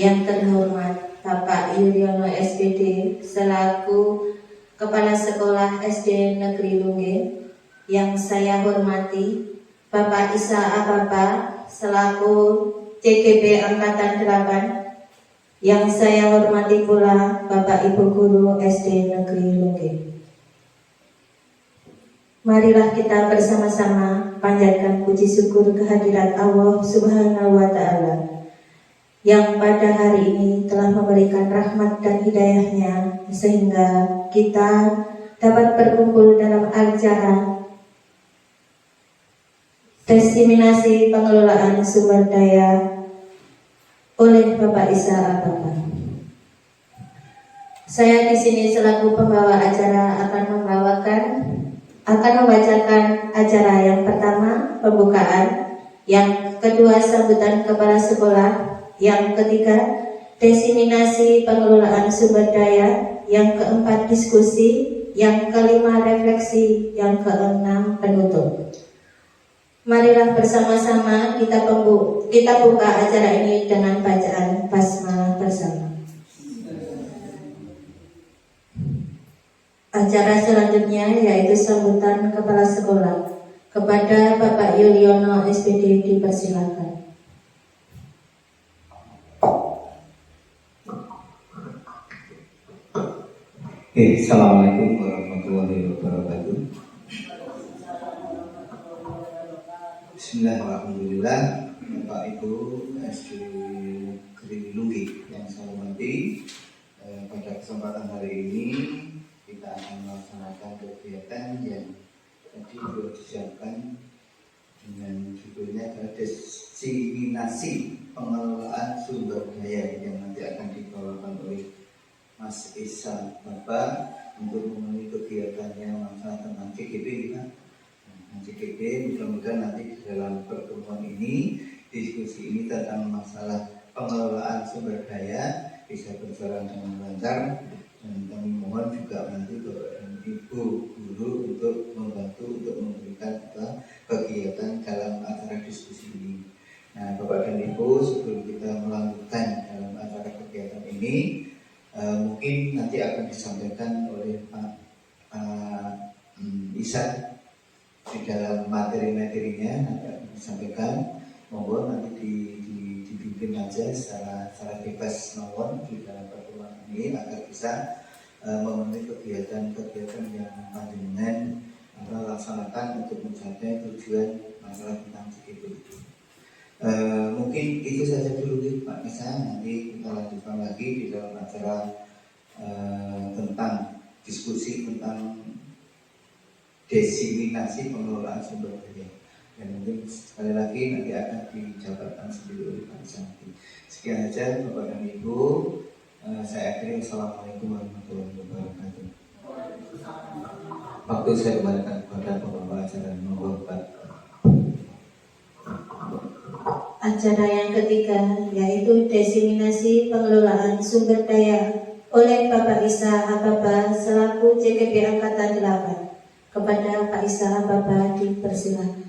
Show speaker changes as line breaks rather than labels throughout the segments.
yang terhormat Bapak Yuliono SPD selaku Kepala Sekolah SD Negeri Lungge, yang saya hormati Bapak Isa Ababa selaku CGP Angkatan 8, yang saya hormati pula Bapak Ibu Guru SD Negeri Lungge. Marilah kita bersama-sama panjatkan puji syukur kehadirat Allah Subhanahu wa Ta'ala yang pada hari ini telah memberikan rahmat dan hidayahnya sehingga kita dapat berkumpul dalam acara diseminasi pengelolaan sumber daya oleh Bapak Isa Ababa. Saya di sini selaku pembawa acara akan membacakan acara yang pertama pembukaan, yang kedua sambutan kepala sekolah, yang ketiga diseminasi pengelolaan sumber daya, yang keempat diskusi, yang kelima refleksi, yang keenam penutup. Marilah bersama-sama kita buka acara ini dengan bacaan basmalah bersama. Acara selanjutnya yaitu sambutan kepala sekolah. Kepada Bapak Yuliono SPD dipersilakan.
Assalamualaikum warahmatullahi wabarakatuh. Bismillahirrahmanirrahim. Bapak Ibu SD Negeri Lungge yang saya hormati, pada kesempatan hari ini kita akan melaksanakan kegiatan yang tadi sudah disiapkan dengan judulnya diseminasi pengelolaan sumber daya, yang nanti akan dibawakan oleh Mas Isa Ababa untuk memenuhi kegiatannya masalah tentang CGP. CGP mudah-mudahan nanti dalam pertemuan ini, diskusi ini tentang masalah pengelolaan sumber daya bisa berjalan dengan lancar, dan kami mohon juga nanti Bapak dan Ibu Guru untuk membantu untuk memberikan kegiatan dalam acara diskusi ini. Nah, Bapak dan Ibu, sebelum kita melanjutkan dalam acara kegiatan ini, mungkin nanti akan disampaikan oleh Pak Isa di dalam materi-materinya, nanti akan disampaikan. Monggo nanti dipimpin aja secara bebas mawon di dalam pertemuan ini agar bisa memenuhi kegiatan-kegiatan yang panjenengan laksanakan untuk mencapai tujuan masalah tentang CGP itu. Mungkin itu saja dulu Pak Isa, nanti kita lanjutkan lagi di dalam acara tentang diskusi tentang diseminasi pengelolaan sumber daya, dan mungkin sekali lagi nanti akan dijabarkan sendiri oleh Pak Isa. Sekian saja Bapak dan Ibu, saya akhiri. Assalamualaikum warahmatullahi wabarakatuh. Waktu saya kembalikan kepada pembawa acara Bapak.
Acara yang ketiga yaitu diseminasi pengelolaan sumber daya oleh Bapak Isa Ababa selaku CGP Angkatan 8. Kepada Pak Isa Ababa dipersilakan.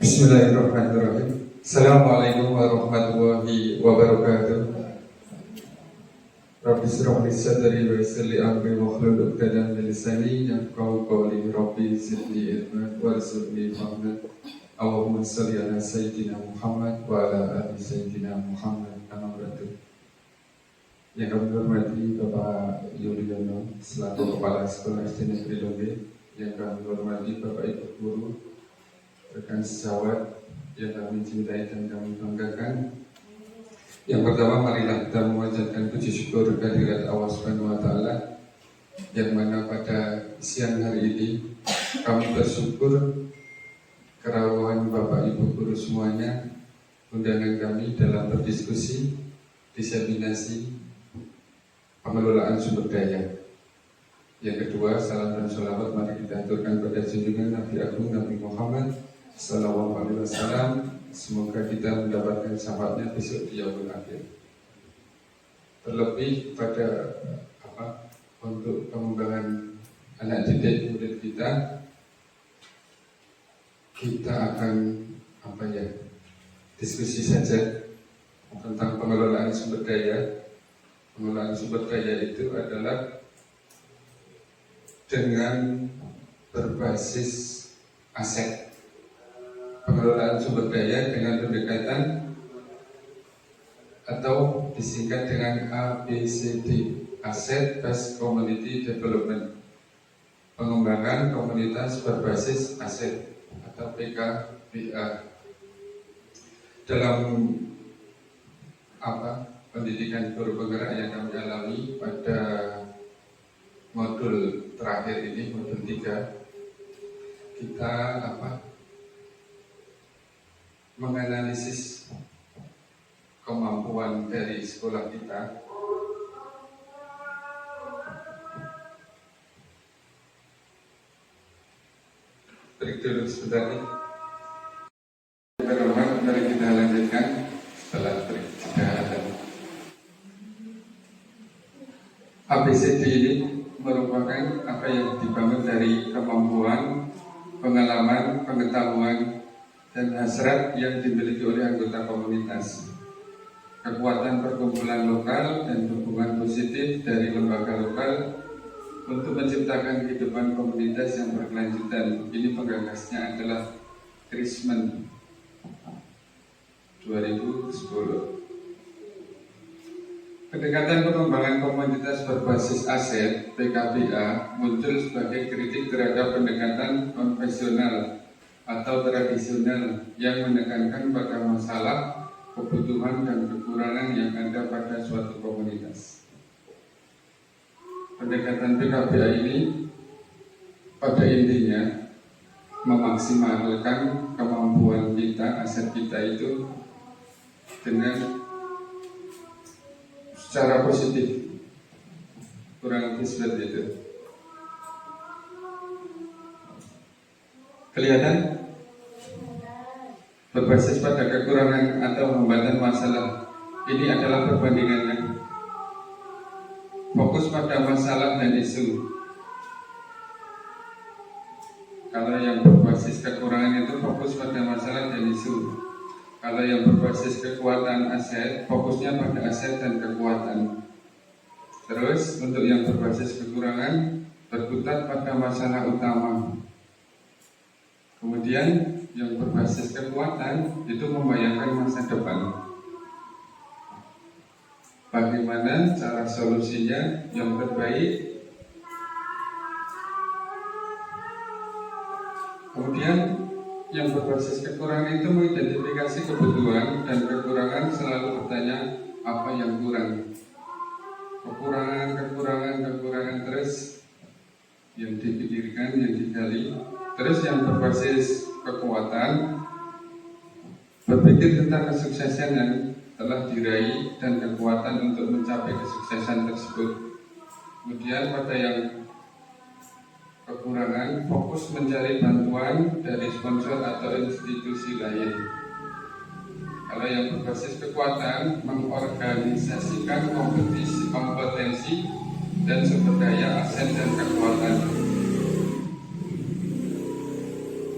Bismillahirrahmanirrahim. Assalamualaikum warahmatullahi wabarakatuh. Rabbi shrah li sadri wa yassir li amri wahlul 'uqdatam min lisani yafqahu qawli. Rabbi zidni ilman warzuqni fahman. Allahumma shalli ala sayyidina Muhammad wa ala ali sayyidina Muhammad. Yang kami hormati Bapak Yuliono selaku Kepala Sekolah SD Negeri Lungge, yang kami hormati Bapak Ibu Guru, rekan sejawat yang kami cintai dan kami banggakan. Yang pertama, marilah kita memanjatkan puji syukur kehadirat Allah Subhanahu wa Ta'ala, yang mana pada siang hari ini kami bersyukur kerawahan Bapak Ibu Guru semuanya undangan kami dalam berdiskusi diseminasi pengelolaan sumber daya. Yang kedua, salam dan sholawat mari kita aturkan pada junjungan Nabi Agung Nabi Muhammad Sallallahu Alaihi Wasallam. Semoga kita mendapatkan syafaatnya besok di yaumul akhir. Terlebih pada untuk pengembangan anak didik murid kita, kita akan diskusi saja tentang pengelolaan sumber daya. Pengelolaan sumber daya itu adalah dengan berbasis aset. Pengelolaan sumber daya dengan pendekatan atau disingkat dengan ABCD, Asset Based Community Development, pengembangan komunitas berbasis aset atau PKBA. Dalam pendidikan guru penggerak yang kami alami pada modul terakhir ini, modul 3, kita menganalisis kemampuan dari sekolah kita. Break dulu sebentar nih. Mari kita lanjutkan setelah break. ABCD ini merupakan apa yang dibangun dari kemampuan, pengalaman, pengetahuan, dan hasrat yang dimiliki oleh anggota komunitas, kekuatan perkumpulan lokal dan dukungan positif dari lembaga lokal untuk menciptakan kehidupan komunitas yang berkelanjutan. Ini penggagasnya adalah Krisman 2010. Pendekatan pengembangan komunitas berbasis aset (PKBA) muncul sebagai kritik terhadap pendekatan konvensional atau tradisional yang menekankan pada masalah, kebutuhan, dan kekurangan yang ada pada suatu komunitas. Pendekatan PKBA ini pada intinya memaksimalkan kemampuan kita, aset kita itu dengan secara positif, kurang lebih seperti itu. Kelihatan? Berbasis pada kekurangan atau hambatan masalah. Ini adalah perbandingannya. Fokus pada masalah dan isu. Kalau yang berbasis kekurangan itu fokus pada masalah dan isu. Kalau yang berbasis kekuatan aset, fokusnya pada aset dan kekuatan. Terus untuk yang berbasis kekurangan, berkutat pada masalah utama. Kemudian yang berbasis kekuatan itu membayangkan masa depan. Bagaimana cara solusinya yang terbaik. Kemudian yang berbasis kekurangan itu mengidentifikasi kebutuhan dan kekurangan, selalu bertanya apa yang kurang. Kekurangan terus yang dipikirkan, yang digali. Terus yang berbasis kekuatan, berpikir tentang kesuksesan yang telah diraih dan kekuatan untuk mencapai kesuksesan tersebut. Kemudian pada yang kekurangan, fokus mencari bantuan dari sponsor atau institusi lain. Kalau yang berbasis kekuatan, mengorganisasikan kompetensi dan sumber daya, aset dan kekuatan.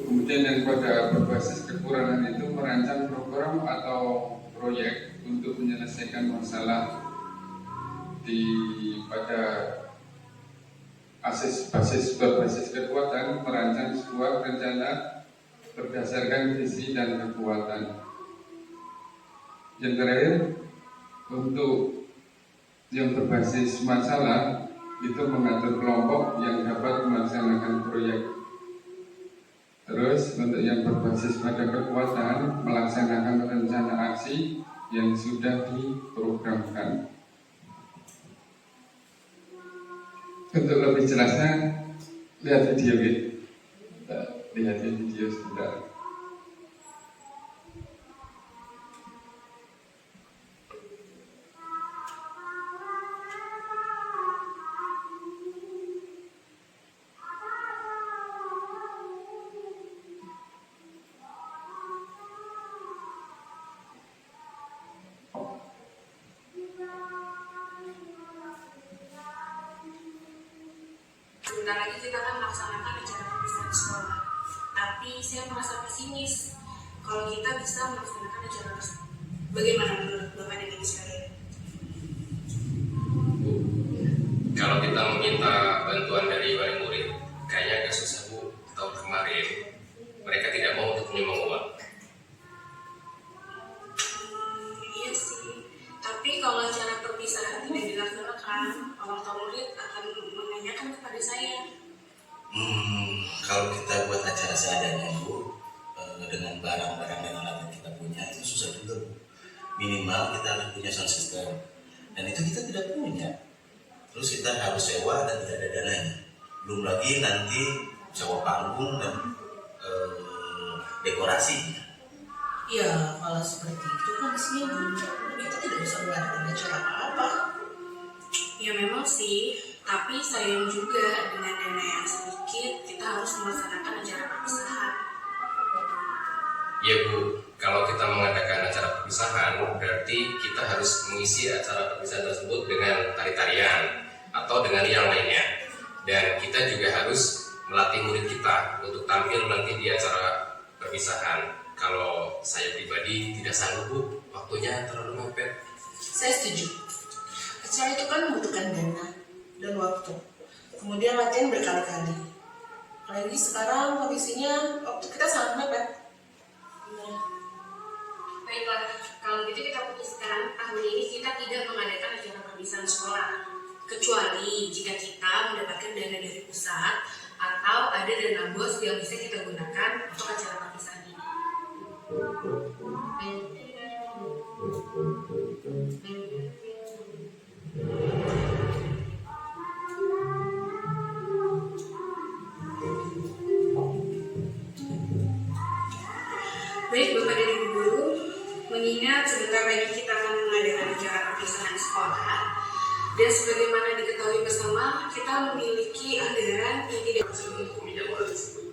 Kemudian yang pada berbasis kekurangan itu merancang program atau proyek untuk menyelesaikan masalah pada basis berbasis kekuatan, merancang sebuah rencana berdasarkan visi dan kekuatan. Yang terakhir, untuk yang berbasis masalah itu mengatur kelompok yang dapat melaksanakan proyek. Terus untuk yang berbasis pada kekuatan, melaksanakan rencana aksi yang sudah diprogramkan. Untuk lebih jelasnya, lihat video ini. Lihat video sebentar.
Sebentar lagi kita akan melaksanakan acara perpisahan sekolah. Tapi Tapi saya merasa pesimis kalau kita bisa melaksanakan acara tersebut. Bagaimana menurut Bapak dan Ibu sekalian?
Kalau kita meminta bantuan dari wali murid, kayaknya agak susah Bu. Tahun kemarin mereka tidak mau untuk menyumbang uang.
Iya sih, tapi kalau acara perpisahan tidak dilaksanakan, orang tua murid akan menanyakan kepada saya.
Kalau kita buat acara seadanya Bu, dengan barang-barang dan alat yang kita punya itu susah juga Bu. Minimal kita harus punya sound system, dan itu kita tidak punya. Terus kita harus sewa dan tidak ada dananya. Belum lagi nanti sewa panggung dan dekorasi.
Ya, kalau seperti itu kan isinya kita tidak bisa mengadakan acara apa-apa.
Ya memang sih, tapi sayang juga dengan dana yang sedikit kita harus melaksanakan acara perpisahan.
Ya Bu, kalau kita mengadakan acara perpisahan, berarti kita harus mengisi acara perpisahan tersebut dengan tari-tarian atau dengan yang lainnya. Dan kita juga harus melatih murid kita untuk tampil nanti di acara perpisahan. Kalau saya pribadi tidak sanggup Bu, waktunya terlalu mepet.
Saya setuju. Acara itu kan membutuhkan dana dan waktu. Kemudian latihan berkali-kali. Apalagi sekarang kondisinya waktu kita sangat mepet.
Baiklah, kalau gitu kita putuskan tahun ini kita tidak mengadakan acara perpisahan sekolah. Kecuali jika kita mendapatkan dana dari pusat atau ada dana bos yang bisa kita gunakan untuk acara perpisahan ini. Baik Bapak dan Ibu Guru, mengingat sebentar lagi kita akan mengadakan acara perpisahan sekolah, dan sebagaimana diketahui bersama, kita memiliki anggaran yang tidak
Untuk meminjam uang tersebut.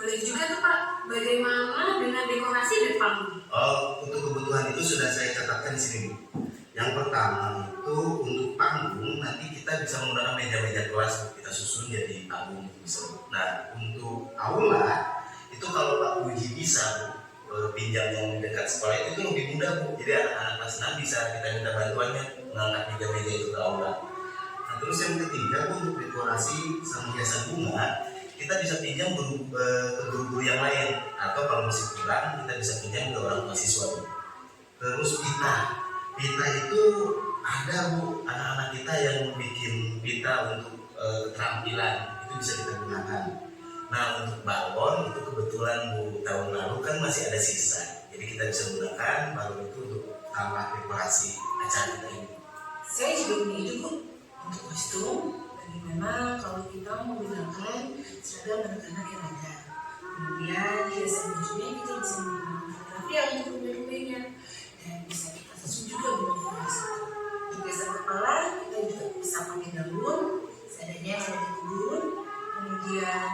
boleh juga tuh Pak, bagaimana dengan dekorasi dan panggung?
Untuk kebutuhan itu sudah saya catatkan di sini Bu. Yang pertama itu untuk panggung nanti kita bisa menggunakan meja-meja kelas Bu. Kita susun jadi panggung bisa. Nah untuk aula itu kalau Pak Puji bisa Bu, pinjam yang dekat sekolah itu lebih mudah Bu. Jadi anak-anak kelas 6 bisa kita minta bantuannya mengangkat meja-meja itu ke aula. Nah terus yang ketiga Bu, untuk dekorasi sama hiasan bunga kita bisa pinjam ke guru-guru yang lain, atau kalau masih kurang kita bisa pinjam ke orang tua siswa Bu. Terus pita itu ada Bu, anak-anak kita yang bikin pita untuk keterampilan itu bisa kita gunakan. Nah untuk balon itu kebetulan Bu, tahun lalu kan masih ada sisa, jadi kita bisa gunakan balon itu untuk tambah dekorasi acara kita ini.
Saya juga punya ide Bu untuk kostum. Bagaimana kalau kita menggunakan seragam anak-anak yang ada. Kemudian hiasan bajunya kita bisa menggunakan fotografi yang untuk rumah-rumahnya, dan bisa kita susun juga dengan dekorasi. Untuk hiasan kepala kita juga bisa pakai daun, seadanya yang ada di kebun. Kemudian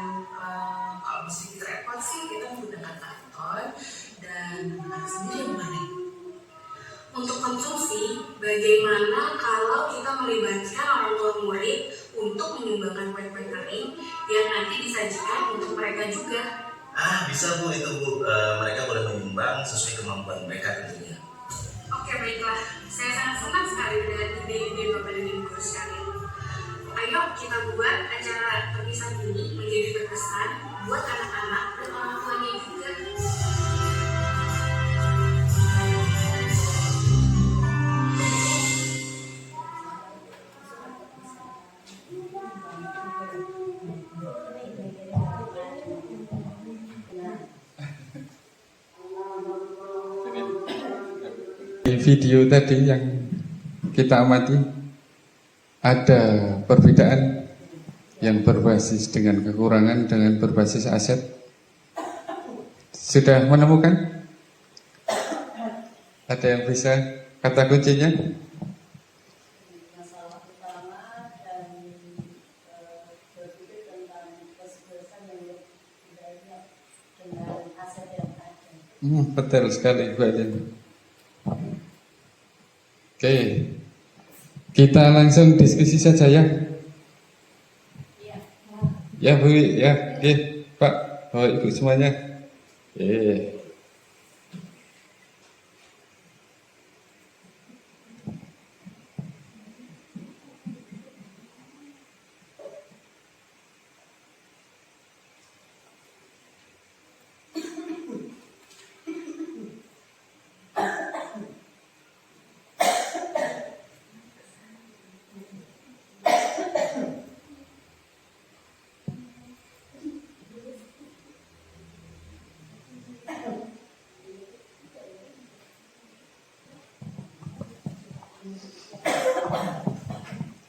kalau musik repot sih kita menggunakan karton dan menggunakan sendiri yang mana.
Untuk konsumsi, bagaimana kalau kita melibatkan orang tua murid untuk menyumbangkan kue-kue kering yang nanti disajikan untuk mereka juga?
Bisa Bu, itu Bu, mereka boleh menyumbang sesuai kemampuan mereka tentunya.
Oke baiklah, saya sangat senang sekali dengan ide-ide Bapak dan Ibu Guru sekalian. Ayo kita buat acara perpisahan ini menjadi berkesan buat anak-anak dan orang tuanya juga.
Di video tadi yang kita amati ada perbedaan yang berbasis dengan kekurangan dengan berbasis aset. Sudah menemukan? Ada yang bisa kata kuncinya?
Masalah utama dan berpikir tentang kesuksesan yang lebih dengan aset yang ada.
Betul sekali Bu Adin. Oke, kita langsung diskusi saja ya. Ya Bu, ya, oke Pak. Oh, ikut semuanya.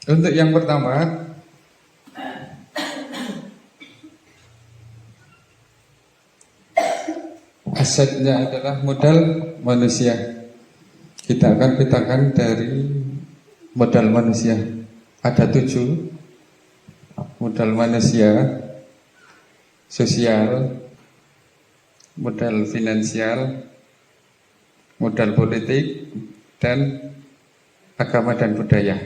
Untuk yang pertama, asetnya adalah modal manusia. Kita akan petakan dari modal manusia. Ada 7 modal manusia: sosial, modal finansial, modal politik, dan agama dan budaya.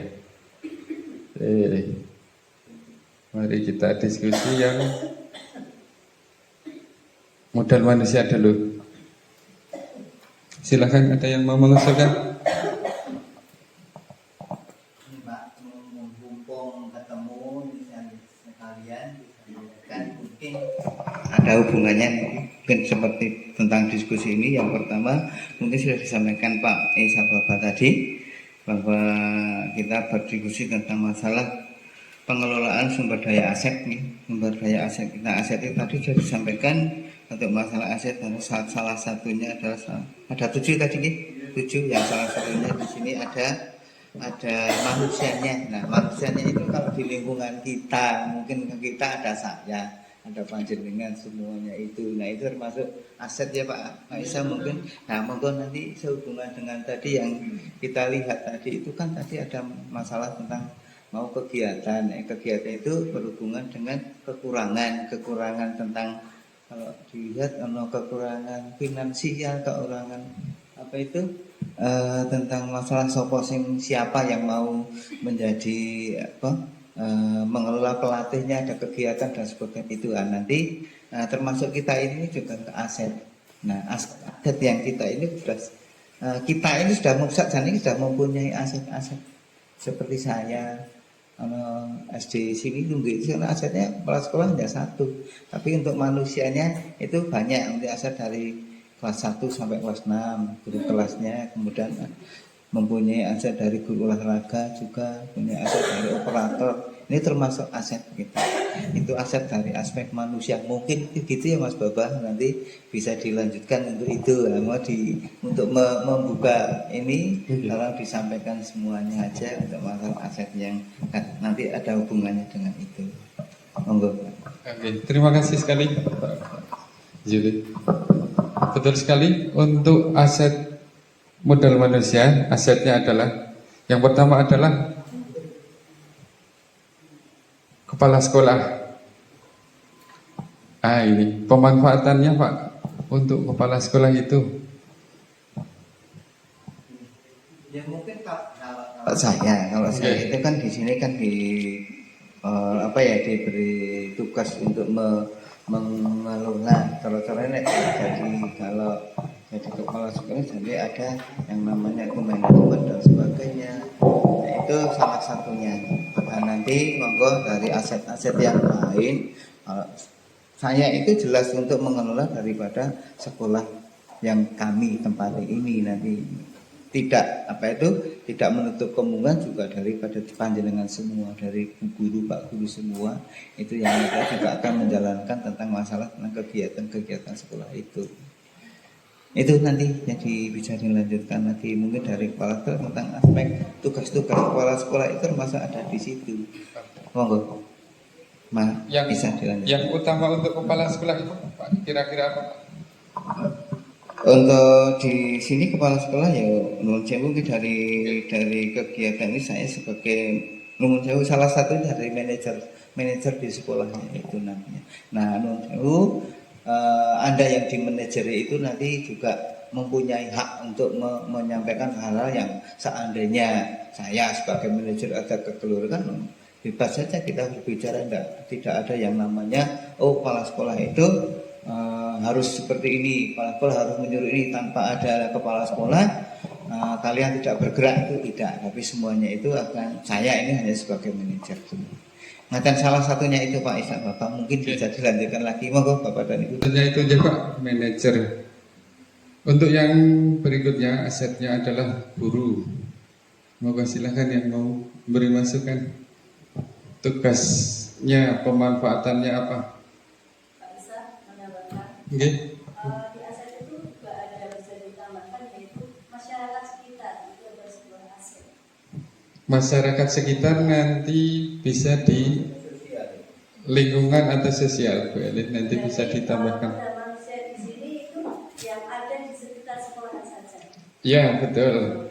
Mari kita diskusi yang modal manusia dulu. Silahkan, ada yang mau mengusulkan?
Ini Pak, mumpung ketemu sekalian kan mungkin ada hubungannya, mungkin seperti tentang diskusi ini. Yang pertama mungkin sudah disampaikan Pak Esa Baba tadi, bahwa kita berdiskusi tentang masalah pengelolaan sumber daya aset nih. Sumber daya aset kita, aset itu tadi sudah disampaikan. Untuk masalah aset, salah satunya adalah ada 7 tadi nih, 7 yang salah satunya di sini ada manusianya. Nah, manusianya itu kalau di lingkungan kita, mungkin kita ada saya, ada panjenengan, semuanya itu. Nah, itu termasuk aset ya Pak Isa mungkin. Nah, monggo nanti sehubungan dengan tadi yang kita lihat tadi itu kan tadi ada masalah tentang mau kegiatan. Kegiatan itu berhubungan dengan kekurangan tentang, kalau dilihat kekurangan finansial, kekurangan apa itu tentang masalah siapa yang mau menjadi mengelola pelatihnya, ada kegiatan dan sebagainya itu. Nanti termasuk kita ini juga ke aset. Nah, aset yang kita ini sudah mempunyai aset-aset seperti saya. SD sini Lunggih itu asetnya kepala sekolah hanya 1, tapi untuk manusianya itu banyak. Untuk aset dari kelas 1 sampai kelas 6 guru kelasnya, kemudian mempunyai aset dari guru olahraga, juga punya aset dari operator. Ini termasuk aset kita. Itu aset dari aspek manusia. Mungkin gitu ya Mas Baba, nanti bisa dilanjutkan untuk itu. Untuk membuka ini, tolong disampaikan semuanya aja untuk masalah aset yang nanti ada hubungannya dengan itu. Monggo.
Oke, terima kasih sekali Pak Juli. Betul sekali, untuk aset modal manusia, asetnya adalah yang pertama adalah kepala sekolah. Ini pemanfaatannya Pak untuk kepala sekolah itu.
Ya mungkin kalau saya itu kan di sini kan diberi tugas untuk mengelola. Kalau jadi kepala sekolah, jadi ada yang namanya manajemen dan sebagainya. Nah, itu salah satunya. Nah, nanti monggo dari aset-aset yang lain, saya itu jelas untuk mengelola daripada sekolah yang kami tempati ini nanti. Tidak menutup kemungkinan juga daripada panjenengan semua, dari guru, Pak Guru semua, itu yang kita juga akan menjalankan tentang masalah tentang kegiatan sekolah itu. Itu nanti jadi bisa dilanjutkan nanti mungkin dari kepala sekolah tentang aspek tugas-tugas kepala sekolah itu termasuk ada di situ. Monggo. Bisa dilanjutkan.
Yang utama untuk kepala sekolah itu Pak, kira-kira apa Pak?
Untuk di sini kepala sekolah ya menurut saya mungkin dari kegiatan ini saya sebagai menurut saya salah satu dari manajer di sekolahnya itu namanya. Nah, Anda yang di manajeri itu nanti juga mempunyai hak untuk menyampaikan hal-hal yang seandainya saya sebagai manajer ada kekeliruan, bebas saja kita berbicara, tidak ada yang namanya kepala sekolah itu harus seperti ini, kepala sekolah harus menyuruh ini. Tanpa ada kepala sekolah kalian tidak bergerak, itu tidak. Tapi semuanya itu akan, saya ini hanya sebagai manajer. Nah, dan salah satunya itu Pak Ishak, Bapak mungkin bisa dilanjutkan lagi, monggo Bapak dan Ibu.
Tentunya itu aja Pak, manajer. Untuk yang berikutnya asetnya adalah guru. Monggo silakan yang mau beri masukan. Tugasnya, pemanfaatannya apa?
Pak Isa menambahkan,
Oke.
di aset itu juga ada bisa ditambahkan yaitu masyarakat sekitar, itu adalah sebuah aset.
Masyarakat sekitar nanti bisa di lingkungan atau sosial, Bu Elin, nanti bisa ditambahkan.
Ada manusia di sini itu yang ada di sekitar sekolah saja.
Ya, betul.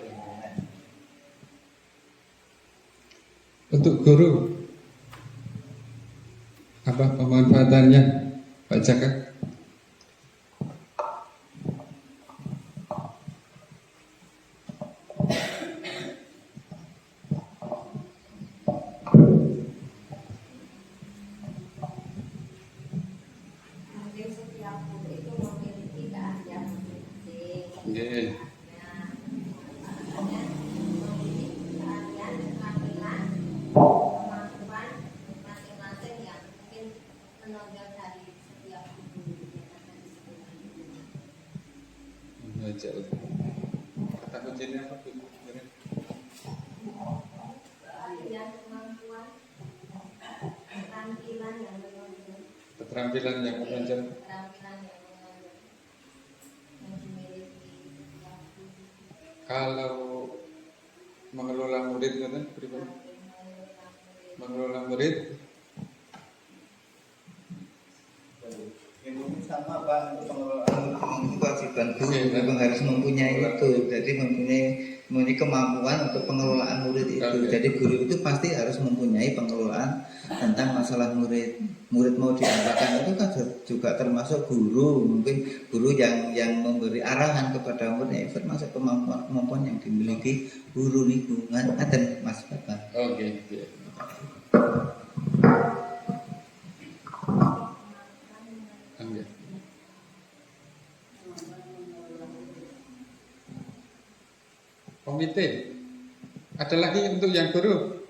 Untuk guru, apa pemanfaatannya, Pak Jaka?
Mungkin setiap guru itu memiliki keahlian masing-masing.
Oke.
Memiliki keahlian, kemampuan masing-masing yang mungkin menonjol dari setiap guru yang ada di sekolah.
Belajar. Kata kuncinya apa, Bu?
Keahlian, kemampuan, keterampilan yang menonjol.
Keterampilan yang menonjol.
Keterampilan yang menonjol yang dimiliki setiap guru.
Kalau mengelola murid, kan, pribadi. Mengelola murid,
Ini sama Pak, untuk pengelolaan itu kewajiban guru memang harus mempunyai itu. Jadi mempunyai kemampuan untuk pengelolaan murid itu.
Oke.
Jadi guru itu pasti harus mempunyai pengelolaan tentang masalah murid. Murid mau diapakan itu kan juga termasuk guru. Mungkin guru yang memberi arahan kepada muridnya itu termasuk kemampuan yang dimiliki guru itu. Ngaten Mas Bapak.
oke. Oke. Komite, ada lagi untuk yang guru?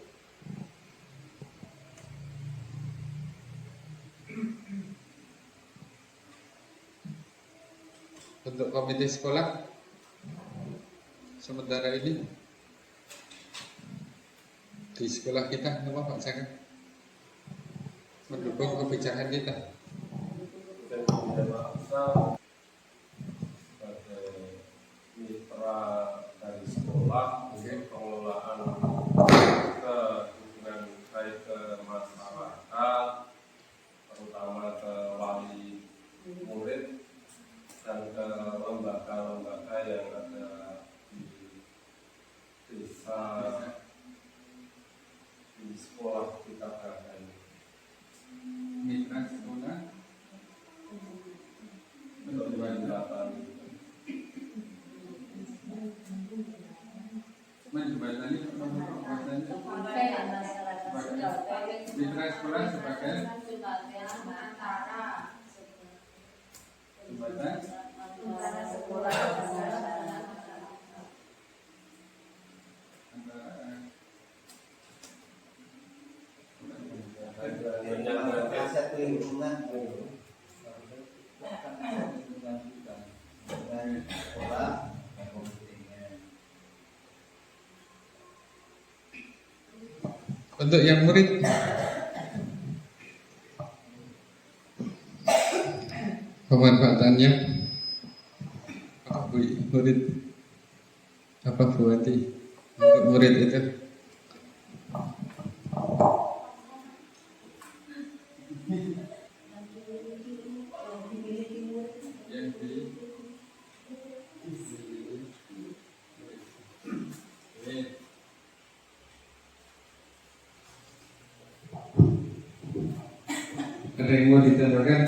Untuk komite sekolah sementara ini di sekolah kita, apa Pak Jaka? Mendukung kebijakan kita.
sebagai mitra dari sekolah untuk pengelolaan ke hubungan baik ke masyarakat, terutama ke wali murid dan ke lembaga-lembaga yang ada di desa, di sekolah kita berada ini.
Mitra sekolah
Untuk menjembatani
menjembatani pembahasannya mitra sekolah sebagai jembatan antara
Aset lingkungan dengan sekolah dan komite.
untuk yang murid pemanfaatannya apa Bu murid, apa Bu Ati untuk murid itu? Yang di ada yang mau ditambahkan?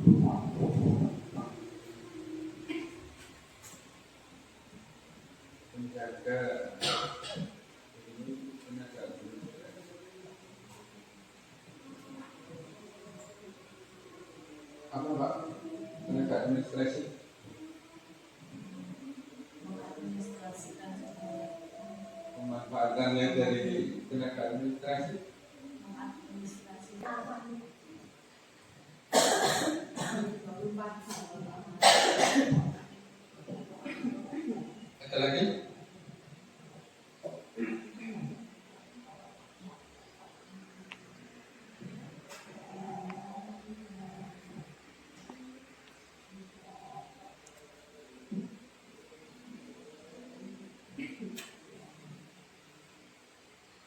Menjaga ini penegak administrasi. Apa Pak? Penegak administrasi.
mengadministrasikan
Pemanfaatannya dari penegak administrasi.
mengadministrasikan
Ada lagi?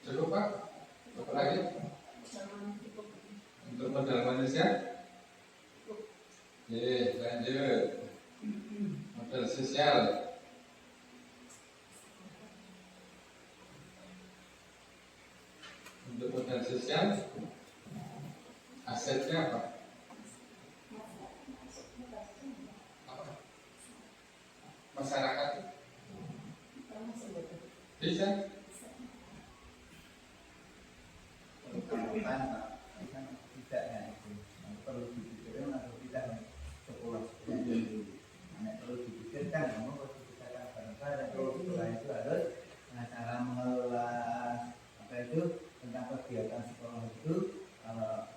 Cukup Pak? Apa lagi? Untuk modal manusia? Oke, lanjut. Modal sosial. Untuk modal sosial, asetnya apa? Apa? Masyarakat. Bisa?
Kebutuhan tidaknya itu perlu dipikirkan atau tidak sekolah dulu. Perlu dipikirkan, namun perlu dipikirkan bareng-bareng. Kalau sekolah itu harus cara mengelola apa itu tentang kegiatan sekolah itu. Kalau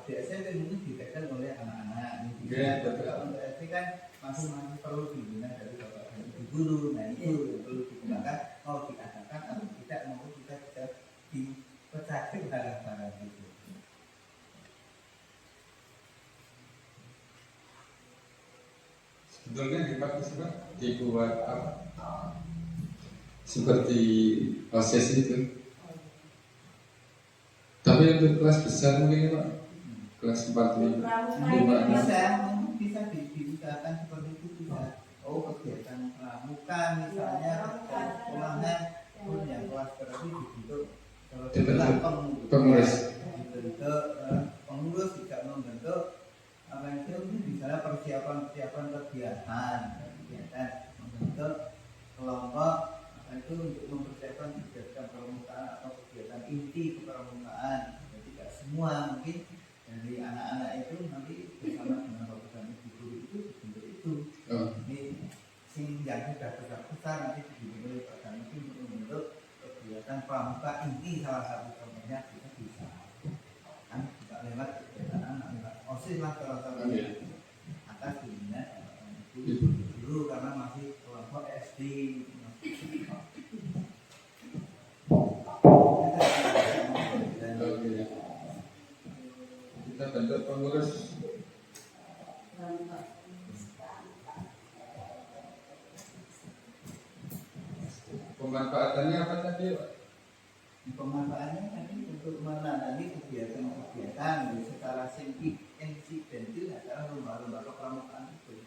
di SMP mungkin dipikirkan oleh anak-anak. Kalau untuk SD kan masih perlu dibina dari bapak dan ibu guru. Nah itu yang perlu digunakan. Mau diadakan atau tidak, maupun kita bisa dipecahkan barang-barang itu.
Sebetulnya hebat sih Pak, dibuat apa? Seperti proses itu. Tapi untuk kelas besar mungkin Pak, kelas 4, 5, 5.
Bisa diusahakan seperti itu bisa. Oh kegiatan pramuka misalnya sekolahnya pun yang kelas berarti dibentuk
Pengurus.
dibentuk pengurus juga membentuk apa itu misalnya persiapan kegiatan membentuk kelompok apa itu untuk mempersiapkan kegiatan permukaan atau kegiatan inti kepermukaan. Jadi tidak semua mungkin dari anak-anak itu nanti bersama dengan bapak dan ibu guru itu dibentuk itu. Ini sing yang sudah besar nanti dibentuk oleh bapak dan ibu untuk membentuk kegiatan pramuka inti, salah satu contohnya kita bisa kan juga lewat kegiatan anak lewat OSIS lah salah satu atas dirinya ibu guru karena masih kelompok SD.
Kita bentuk pengurus. Pemanfaatannya apa tadi Pak?
Pemanfaatannya tadi untuk menandani kegiatan-kegiatan secara insidentil adalah lomba-lomba kepramukaan itu.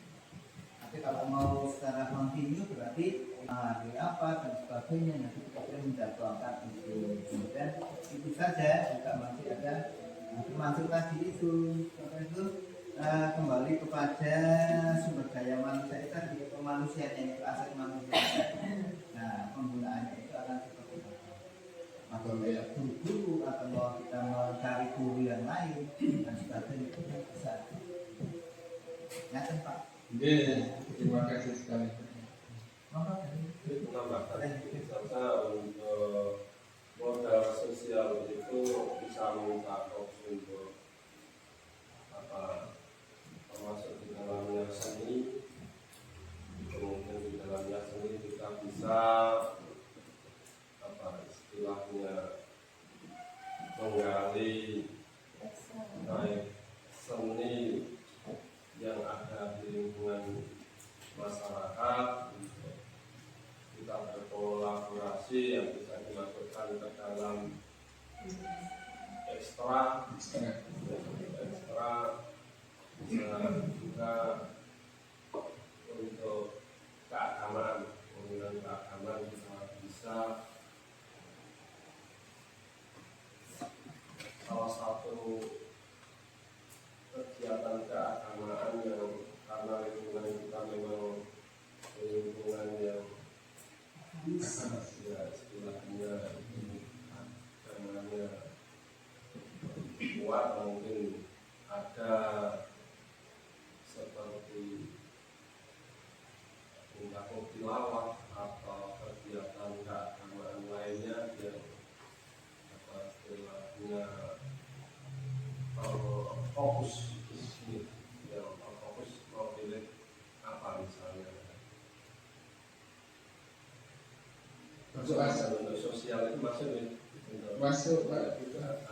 Tapi kalau mau secara kontinu berarti hari apa dan sebagainya nanti kita menjadwalkan itu. Kemudian itu saja juga masih ada termasuk tadi itu kembali kepada sumber daya manusia itu tadi kemanusiaan itu aset manusia. Nah penggunaannya itu akan seperti apa? Atau kayak guru atau mau kita mencari guru yang lain dan sebagainya itu bisa. Ya kan Pak?
Terima kasih sekali.
Menambahkan misalnya untuk modal sosial itu bisa minta untuk apa termasuk di dalamnya seni, kemudian di dalamnya seni kita bisa apa istilahnya menggali baik seni yang ada di lingkungan masyarakat, kita berkelola fokus yang fokus mau pilih apa misalnya.
Masuk asal.
Untuk sosial itu masuk ya.
Masuk Pak,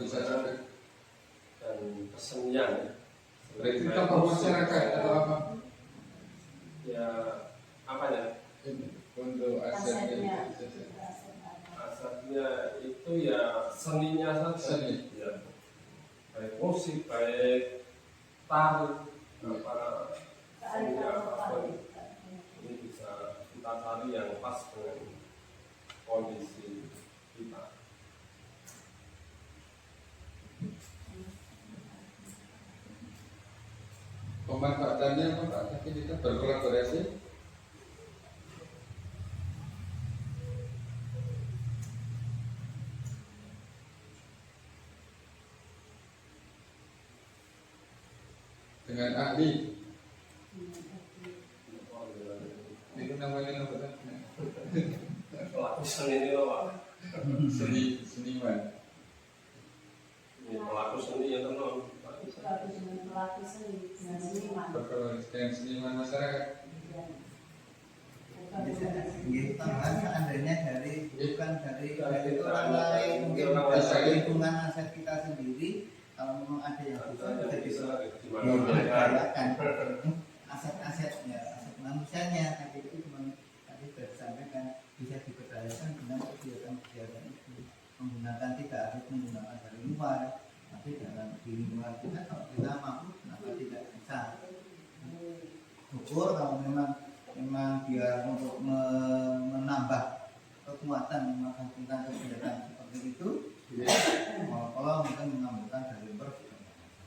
bisa juga.
Dan kesenian.
Berarti tokoh masyarakat atau apa?
Ya apa ya?
Ini untuk asetnya.
Asalnya itu ya seninya saja.
Seni.
Ya. Baik musik, baik tari, para seni apapun. Ini bisa kita cari yang pas dengan kondisi kita.
Pemanfaatannya apa Pak? Tapi kita berkolaborasi. Dengan ahli. Itu namanya apa?
Pelaku seni ini loh Pak.
Seniman.
Ini pelaku seni yang tenang.
Pelaku seni dan seniman.
Berkolaborasi dengan seniman masyarakat.
Ini tambahan seandainya bukan dari orang lain, mungkin
Bisa
dari lingkungan aset kita sendiri. Kalau memang ada yang bisa diberdayakan aset-asetnya, aset manusianya, tadi itu tadi sudah disampaikan bisa diberdayakan dengan kegiatan-kegiatan itu, menggunakan tidak harus menggunakan dari luar, tapi dalam di lingkungan kita kalau kita mampu kenapa tidak bisa. Syukur kalau memang dia untuk menambah kekuatan melakukan kegiatan seperti itu. Kalau mungkin mengambilkan dari luar.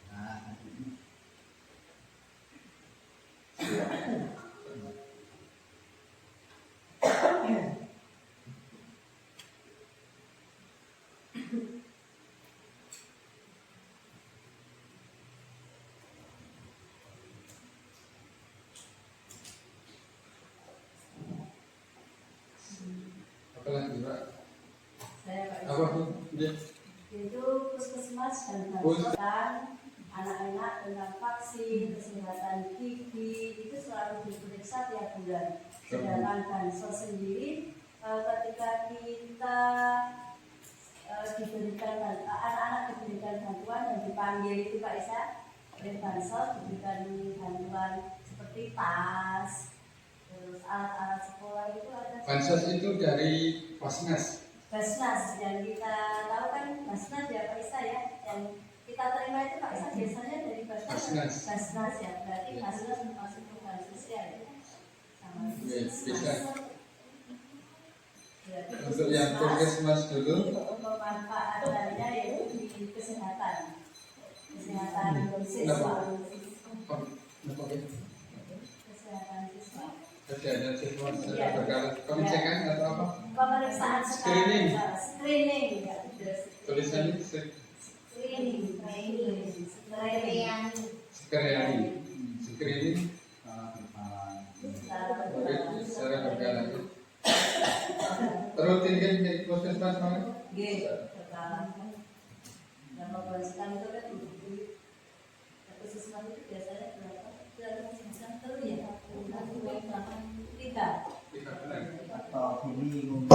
Nah, ini.
Apa lagi Pak?
Saya Pak
Apa tuh? Dia.
Itu puskesmas dan bantuan anak-anak dengan vaksin, kesehatan gigi itu selalu diperiksa tiap bulan. Sedangkan bansos sendiri ketika kita diberikan anak-anak diberikan bantuan dan dipanggil itu Pak Isa oleh bansos diberikan bantuan seperti tas, terus alat-alat sekolah itu ada.
Bansos itu dari Basnas.
Basnas yang kita tahu kan Basnas ya Pak Isa ya, yang kita terima itu Pak Isa biasanya dari Basnas. Basnas ya, berarti Basnas masuk ke bansos ya. Sama
Bisa.
Ya,
Untuk yang puskesmas dulu.
Pemanfaatannya yaitu di kesehatan siswa. Kesehatan siswa.
Kesehatan siswa berkala pengecekan atau apa?
Pemeriksaan
Screening.
Screening ya.
Tulisannya
Screening.
screening secara berkala. Rutin kan di puskesmas mana?
Iya, berkala. Dan pemeriksaan itu kan puskesmas itu biasanya berapa? Pemeriksaan terus ya. Tiga.
Atau ini mungkin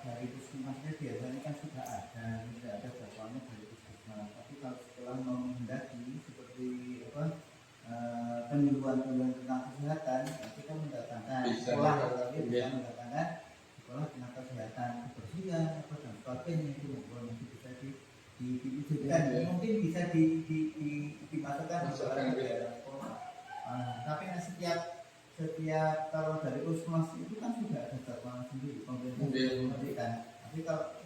dari puskesmasnya biasanya kan sudah ada jadwalnya dari puskesmas. Tapi kalau setelah menghendaki seperti penyuluhan tentang kesehatan, kita mendatangkan sekolah, tapi bisa mendatangkan sekolah tentang kesehatan kebersihan dan sebagainya itu masih bisa diwujudkan. Mungkin bisa dimasukkan ke dalam sekolah. Tapi setiap kalau dari puskesmas itu kan sudah ada jadwal sendiri pemerintah memberikan. Tapi kalau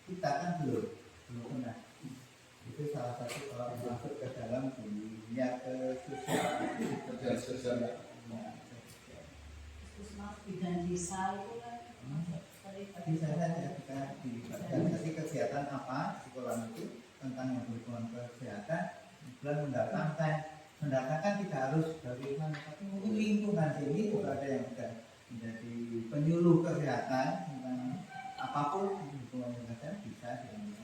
kita kan belum pernah. Itu salah satu kalau masuk ke dalam dunia kerja sosial.
Puskesmas bidang desa itu kan.
Bisa saja kita dilibatkan. Jadi kegiatan apa sekolah itu tentang yang berhubungan kesehatan, kemudian mendatangkan tidak harus dari mana, tapi mungkin lingkungan sini juga ada yang bisa menjadi penyuluh kesehatan tentang apapun hubungan kesehatan bisa dilakukan.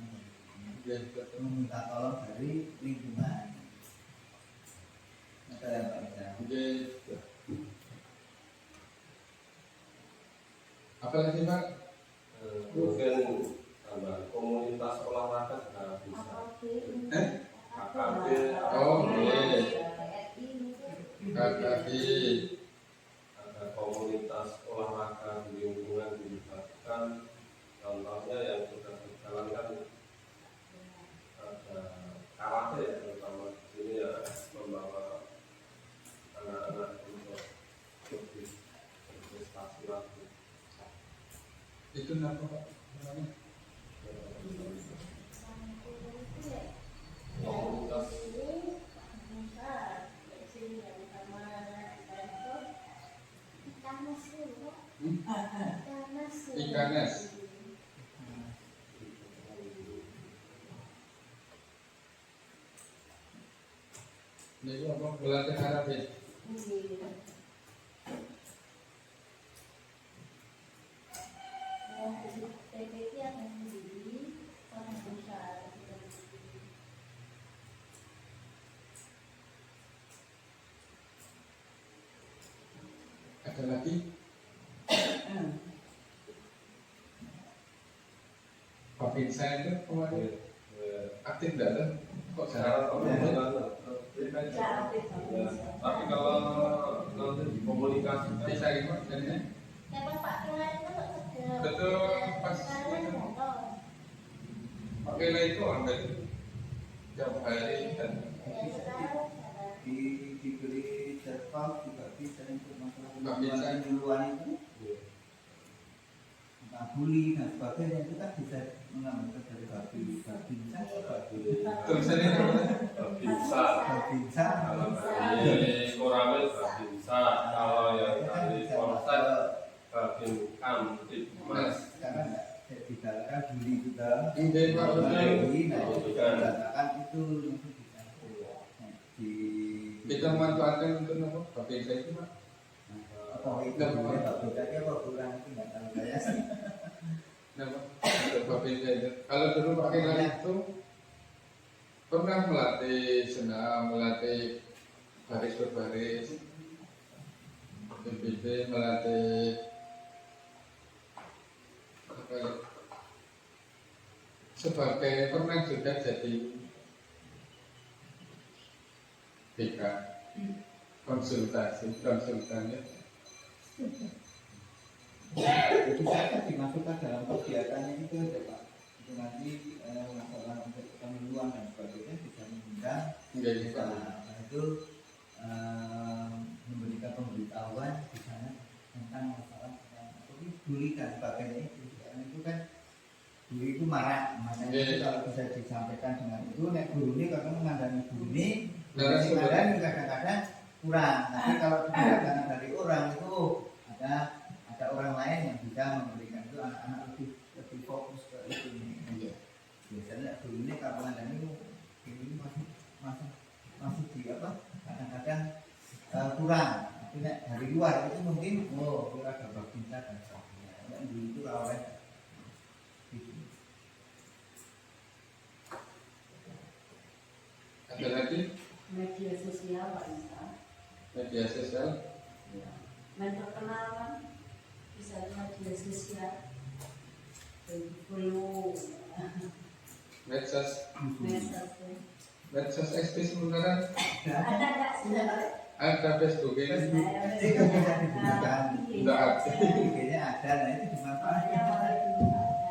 Meminta tolong dari lingkungan.
Apalagi Pak?
Mungkin tambah komunitas olahraga juga bisa. KKB.
Oh, KKB.
Ada komunitas olahraga di lingkungan dilibatkan. Contohnya yang sudah berjalan kan ada karate ya, terutama di sini ya, membawa anak-anak untuk lebih berprestasi lagi.
Itu apa Pak? Namanya?
Komunitas
Ikanes. Ini apa? Melatih karate. Ada lagi? Pak Pinsa itu kemarin aktif nggak tuh? Kok
secara
jarang?
tapi kalau nanti dikomunikasikan
Bisa gitu jadinya? Betul pas Pak Kela itu ambil tiap hari dan
diberi jadwal dibagi sering untuk
Nggak bisa.
masalah duluan itu bully dan sebagainya itu kan bisa mengambil dari
tulisannya apa?
bisa
bisa
kalau dari Koramil bisa, kalau yang dari Polsek Kamtibmas
karena nggak didalkan bully juga
Ini Pak betul.
dikatakan itu di
Kita manfaatkan untuk apa? Pak Pinsa itu Pak.
apa itu nggak bedanya apa kurang itu nggak tahu saya sih.
Nama untuk Pak Pinsa itu. Kalau dulu Pak Kela itu pernah melatih senam, melatih baris berbaris, BPD, melatih apa ya? Sebagai pernah juga jadi BK konsultannya.
Itu saya dimasukkan dalam kegiatannya itu aja Pak. Itu nanti masalah untuk pemiluan dan sebagainya bisa mengundang.
Menjadi
Bisa itu memberikan pemberitahuan di sana tentang masalah bully dan sebagainya itu. Karena itu kan bully itu marah, makanya itu kalau bisa disampaikan dengan itu, nek guru ini kalau mengandani guru ini, kadang-kadang kurang. Tapi kalau kebijakan dari orang itu ada orang lain yang bisa memberikan itu anak-anak lebih fokus ke itu. Biasanya guru ini kalau mengandani ini masih di apa? Kadang-kadang kurang. Tapi nek dari luar itu mungkin kita dapat bisa dan sebagainya. Nek guru itu awalnya
ada lagi
Media sosial Pak Isa.
media sosial.
Memperkenalkan bisa media sosial. Perlu
Medsos
medsos.
XP sebenarnya
Ada nggak sudah?
ada Facebook ini
itu bisa digunakan.
tidak aktif.
Kayaknya ada, nah itu dimanfaatkan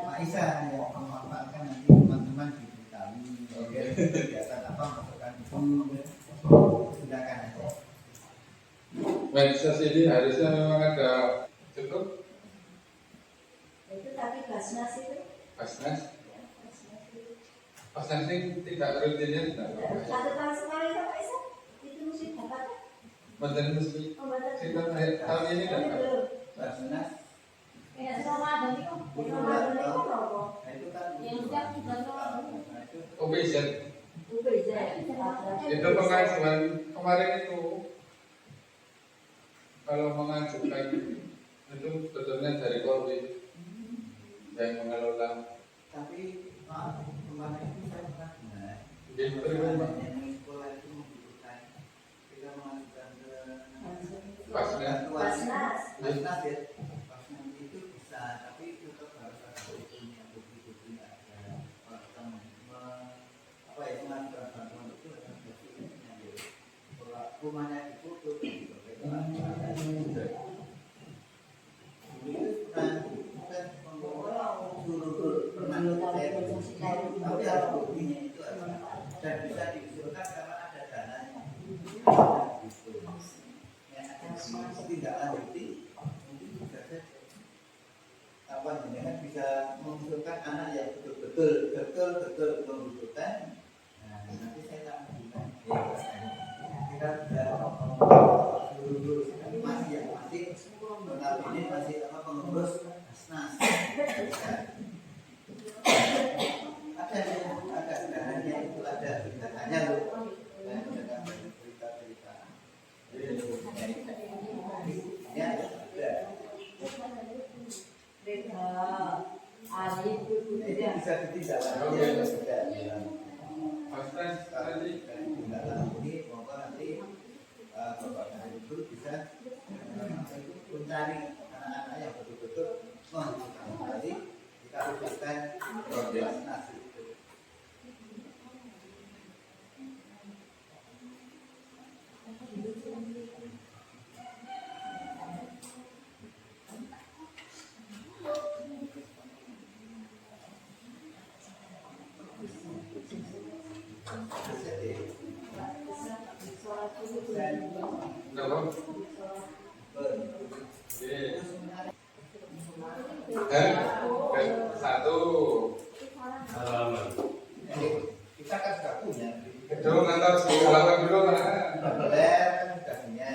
Pak Isa yang memanfaatkan nanti teman-teman diberitahu kegiatan apa masukkan itu gunakan aja.
Medsos ini harusnya memang ada cukup
Itu tapi Basnas itu.
Basnas.
Ya, Basnas itu.
Basnas ini tidak rutinnya tidak apa-apa.
Satu tahun sekali ya Pak Isa. Itu mesti dapat.
Mantan mesti kita tahun ini dapat.
Basnas
Ya Ramadan itu. Ramadan itu apa?
itu kan
Yang setiap bulan Ramadan.
OBZ
UPZ.
itu pengajuan kemarin itu kalau mengajukan itu sebetulnya dari Korwin yang mengelola.
tapi kemarin itu saya pernah
Di Perwin Pak.
yang sekolah itu membutuhkan kita mengajukan ke
Basnas.
Basnas ya. Basnas itu bisa rumahnya ditutup gitu. Bukan suruh pernah saya tapi harus buktinya itu harus dan bisa diusulkan karena ada dananya gitu. Yang akan ditindaklanjuti mungkin juga apa jenengan bisa mengusulkan anak yang betul membutuhkan. Nah nanti saya tak menunjukkan kita dulu masih ini masih apa pengurus Basnas. Ada sebenarnya itu ada beritanya loh. Saya mendengar berita-berita. Ya ada. Ini bisa ditindaklanjuti.
Mas tadi
Ini semoga nanti Bapak Ibu bisa mencari anak-anak yang betul-betul membutuhkan kembali kita wujudkan proses nasi itu.
Kalau satu
halaman.
Kita kan sudah punya
gedung atau halaman dulu kan?
beler kan sudah punya.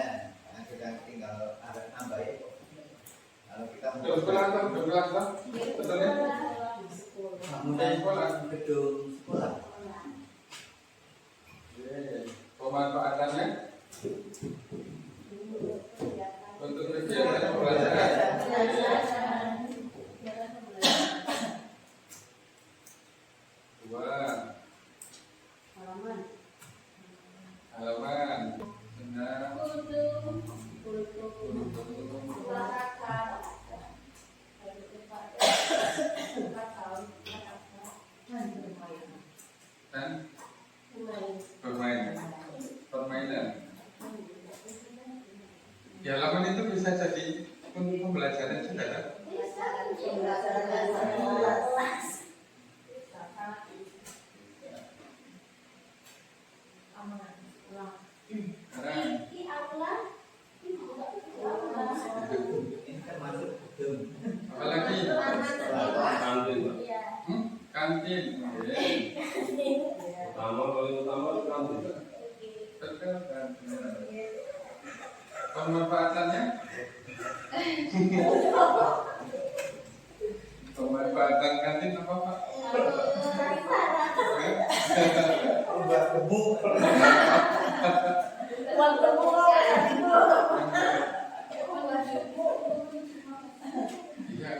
Nah, kita tinggal ada tambahin. Kalau kita
Gedung sekolah atau betul ya?
bangunan gedung sekolah.
Pemanfaatannya untuk kegiatan pembelajaran. Dua halaman benar dan permainan. Di halaman itu bisa jadi untuk pembelajaran juga kan?
Ini kan masuk gedung.
Apalagi
Kantin, Pak.
kantin.
Paling utama itu kantin.
Betul kan? Pemanfaatannya? Pemanfaatan kantin apa Pak?
Obat debu.
Iya.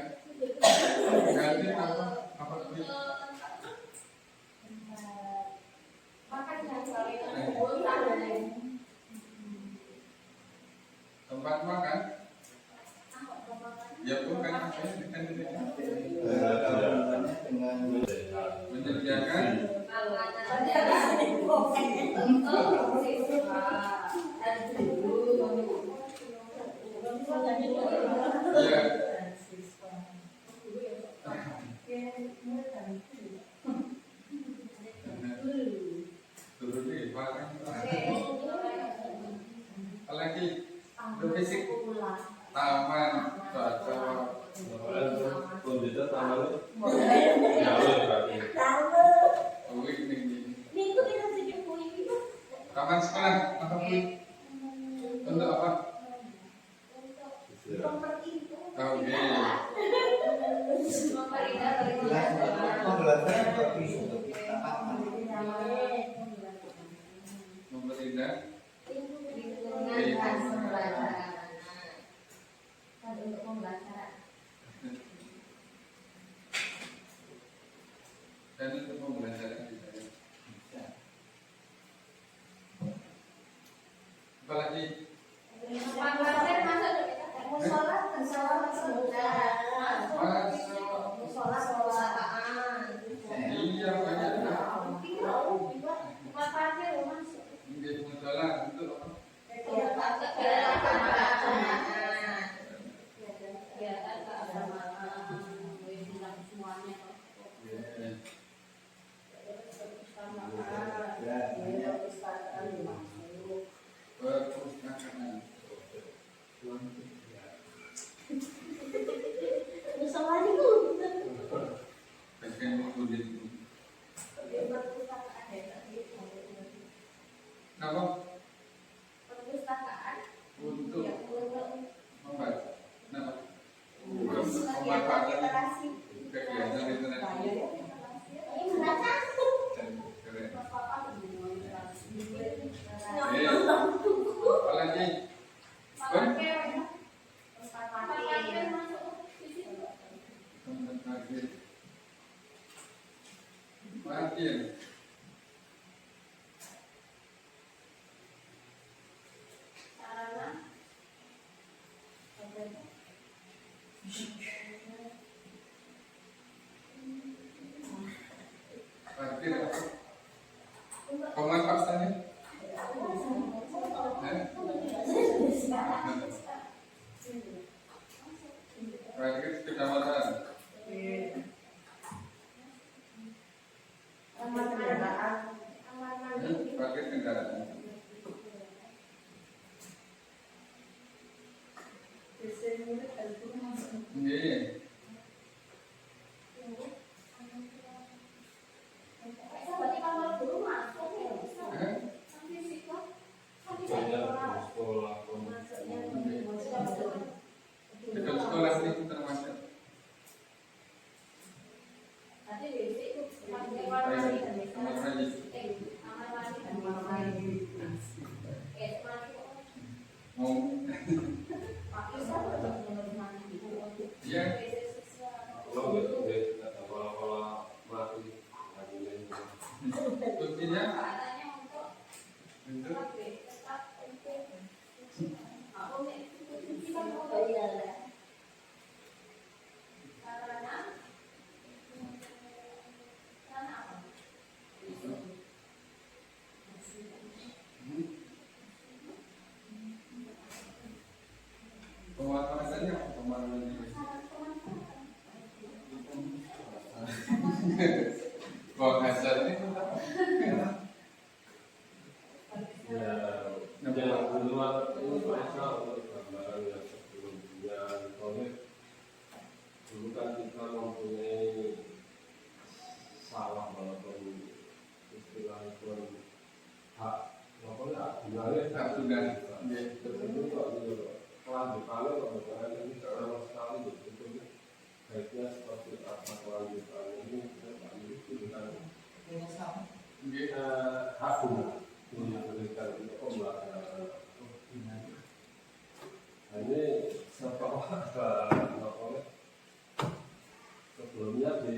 Kantin apa? Apa itu? Tempat makan? Ya bukan, kan
Dengan
menyediakan ya dulu di apalagi fisik taman cocok
Komputer taman itu jauh berarti.
taman sekolah apa pun untuk apa? Oke.
pembelajaran bagus untuk kita aman.
Memberindah dan untuk pembelajaran juga ya. Apalagi iya banyak di musola untuk apa? Parkir apa? Koman Pak Stani? Parkir kecamatan. Parkir kendaraan. Iya. Dekat sekolah ini termasuk. Mau? Iya. Kuncinya? Untuk? Pemanfaatannya apa? Buang hasil ini apa?
Yang kedua itu masa untuk gambaran yang sebelumnya, soalnya dulu kan kita mempunyai salah walaupun istilah itu hak, walaupun hak tunggal tersebut kok kelanjutannya kalau misalnya ini sama sekali betul baiknya seperti apa kelanjutannya ini kita kan hak tunggal diberikan untuk pembelajaran. Nah, ini setelah sebelumnya di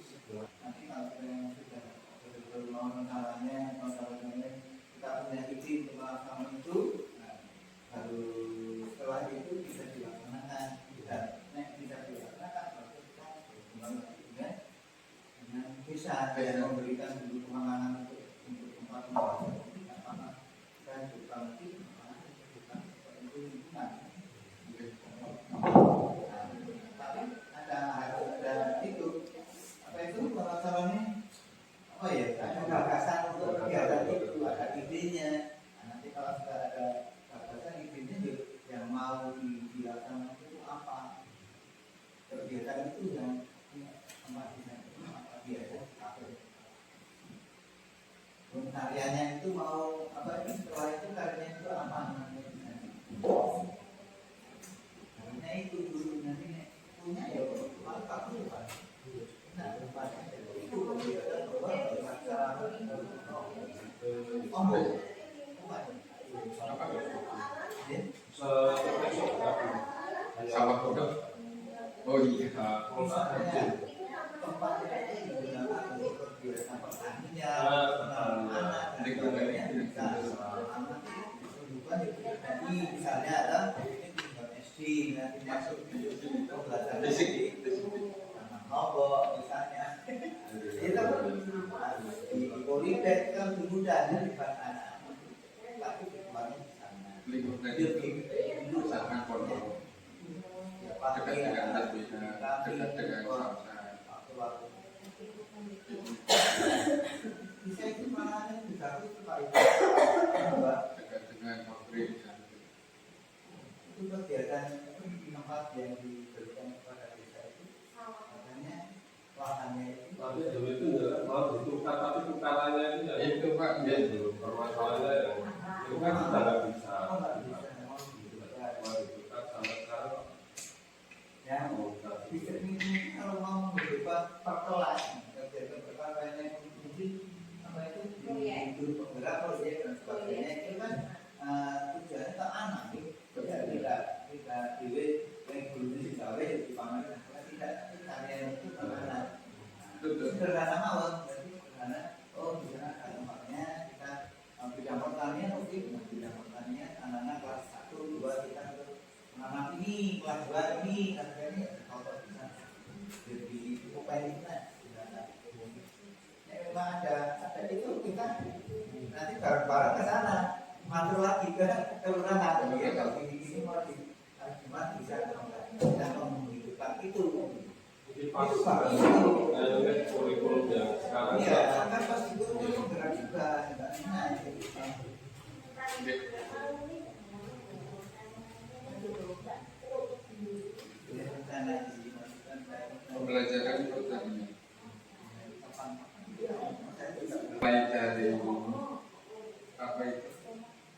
sebelah
Nanti kalau yang sudah mau rencananya kita punya izin untuk melaksanakan itu, nah, baru setelah itu bisa dilaksanakan. Bisa dilaksanakan baru kita berkembang lagi dengan bisa memberikan dulu pengamanan untuk tempat pembelajaran tidak apa dan juga nanti itu lingkungan. Tapi harus ada itu apa itu pelaksanaannya apa ya, ada gagasan untuk kegiatan itu, ada idenya. Nah, nanti kalau sudah ada gagasan idenya yang mau dilaksanakan itu apa, kegiatan itu yang tempat apa biasa apa karyanya itu mau apa itu, setelah itu karyanya itu apa namanya, karyanya itu dulu nanti punya ya malah kamu lupa. Nah, tempatnya itu kegiatan bahwa masyarakat
Sawah kodok. Oh iya.
tempatnya itu digunakan untuk kegiatan pertanian, penanaman, dan sebagainya bisa. Jadi misalnya ada tingkat SD, nanti masuk ke belajar fisik, tanam robot misalnya. Itu di Politek kan mudahnya di anak, tapi tempatnya di sana.
Lingkungan
Itu
itu sangat kodok. Dekat dengan terbina, dekat dengan samsat.
Bisa itu mana bisa itu Pak Ibu.
Dekat dengan pabrik.
Itu kegiatan di tempat yang diberikan kepada desa itu makanya lahannya itu
tapi itu jelas malah ditukar, tapi tukarannya itu ya
Itu Pak,
ya belum permasalahannya ya itu kan kita nggak bisa ditukar sama sekarang
ya bisa ini kalau mau berdebat perkelas kegiatan perkelasannya mungkin apa itu di penggerak proyek dan sebagainya itu kan tujuannya ke anak tidak pilih yang dulu digawe di pameran tidak karya itu bagaimana sederhana mawon berarti sederhana di sana ada tempatnya kita ini kelas 2 ini harganya kalau bisa jadi upaya kita memang ada itu kita nanti bareng-bareng ke sana matur lagi ke kelurahan ya kalau ini mau gimana bisa menghidupkan itu.
Jadi pas
Itu Pak,
kurikulum yang sekarang
iya, kan pas itu bergerak juga, nah,
Pembelajaran pertanian mulai dari apa itu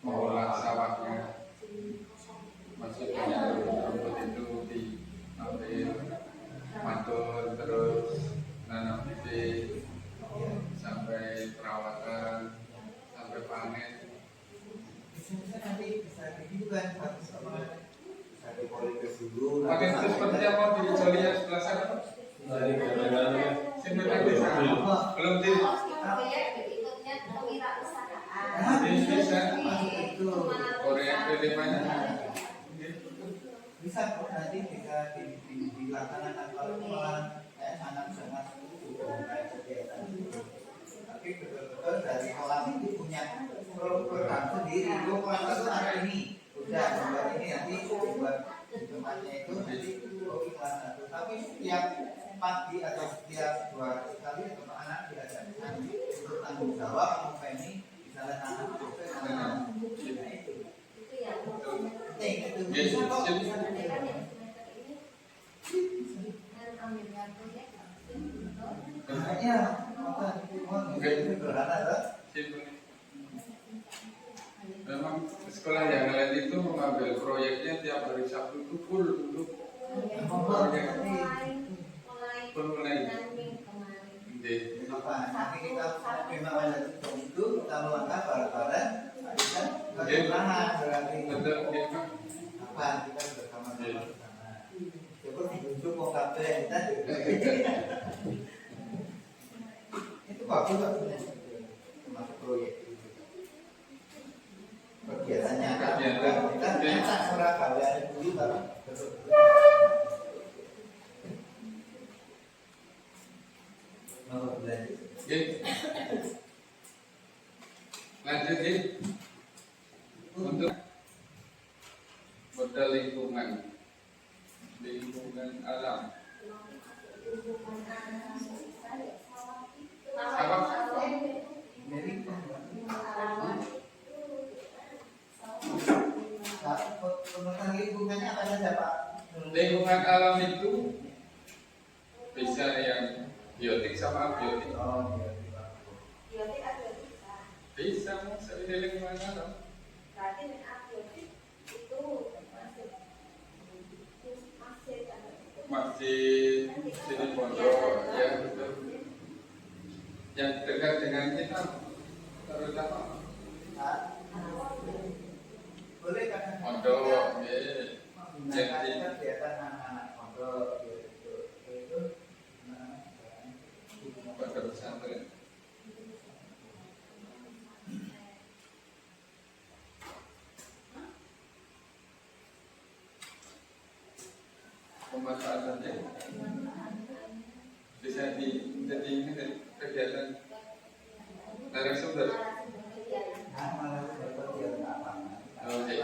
mengolah sawahnya, maksudnya rumput itu diambil mantul terus nanam bibit sampai perawatan sampai panen.
nanti bisa begitu kan bisa dipolitis dulu.
Panen itu seperti apa di Jolia sebelah sana?
dari kadang-kadang
Simpan di sana. Belum di
proyek berikutnya kewirausahaan.
Indonesia
Itu
Korea Filipina.
bisa kok nanti bisa dilaksanakan kalau malah anak bisa masuk itu kayak kegiatan itu. Tapi betul-betul dari kolam itu punya program sendiri. Kolam itu ada ini, udah gambar ini nanti buat di tempatnya itu nanti kelas 1. Tapi setiap pagi atau setiap 2 kali atau anak diajarkan untuk tanggung jawab apa ini misalnya tanam itu itu
Itu yang
penting itu
Yes,
bisa kok
yes.
bisa
kan yang semester ini dengan ambilnya proyek
makanya apa itu berada
Memang sekolah yang lain itu mengambil proyeknya tiap hari Sabtu itu full untuk proyek
mulai dengan minggu kemarin.
apa nanti kita memang ada tujuan itu kita melangkah bareng-bareng bisa bagaimana berarti
betul ya.
apa kita bersama-sama bersama coba ditunjuk mau kabel kita itu bagus Pak termasuk proyek kegiatannya kita nyata Surabaya dulu baru betul-betul
Oke. Lanjut ya. Untuk modal lingkungan alam.
Pemetaan lingkungannya apa saja Pak?
Lingkungan alam itu bisa yang biotik sama abiotik.
Oh, iya.
Biotik abiotika.
Bisa masuk di lingkungan alam.
Berarti abiotik itu
Masjid sini pondok ya betul. Yang dekat dengan kita terutama
Boleh kan?
pondok ya.
Jadi kegiatan anak-anak pondok itu
pada pesantren. Pemanfaatannya bisa jadi ini kegiatan narasumber.
malah berkegiatan apa?
Oke.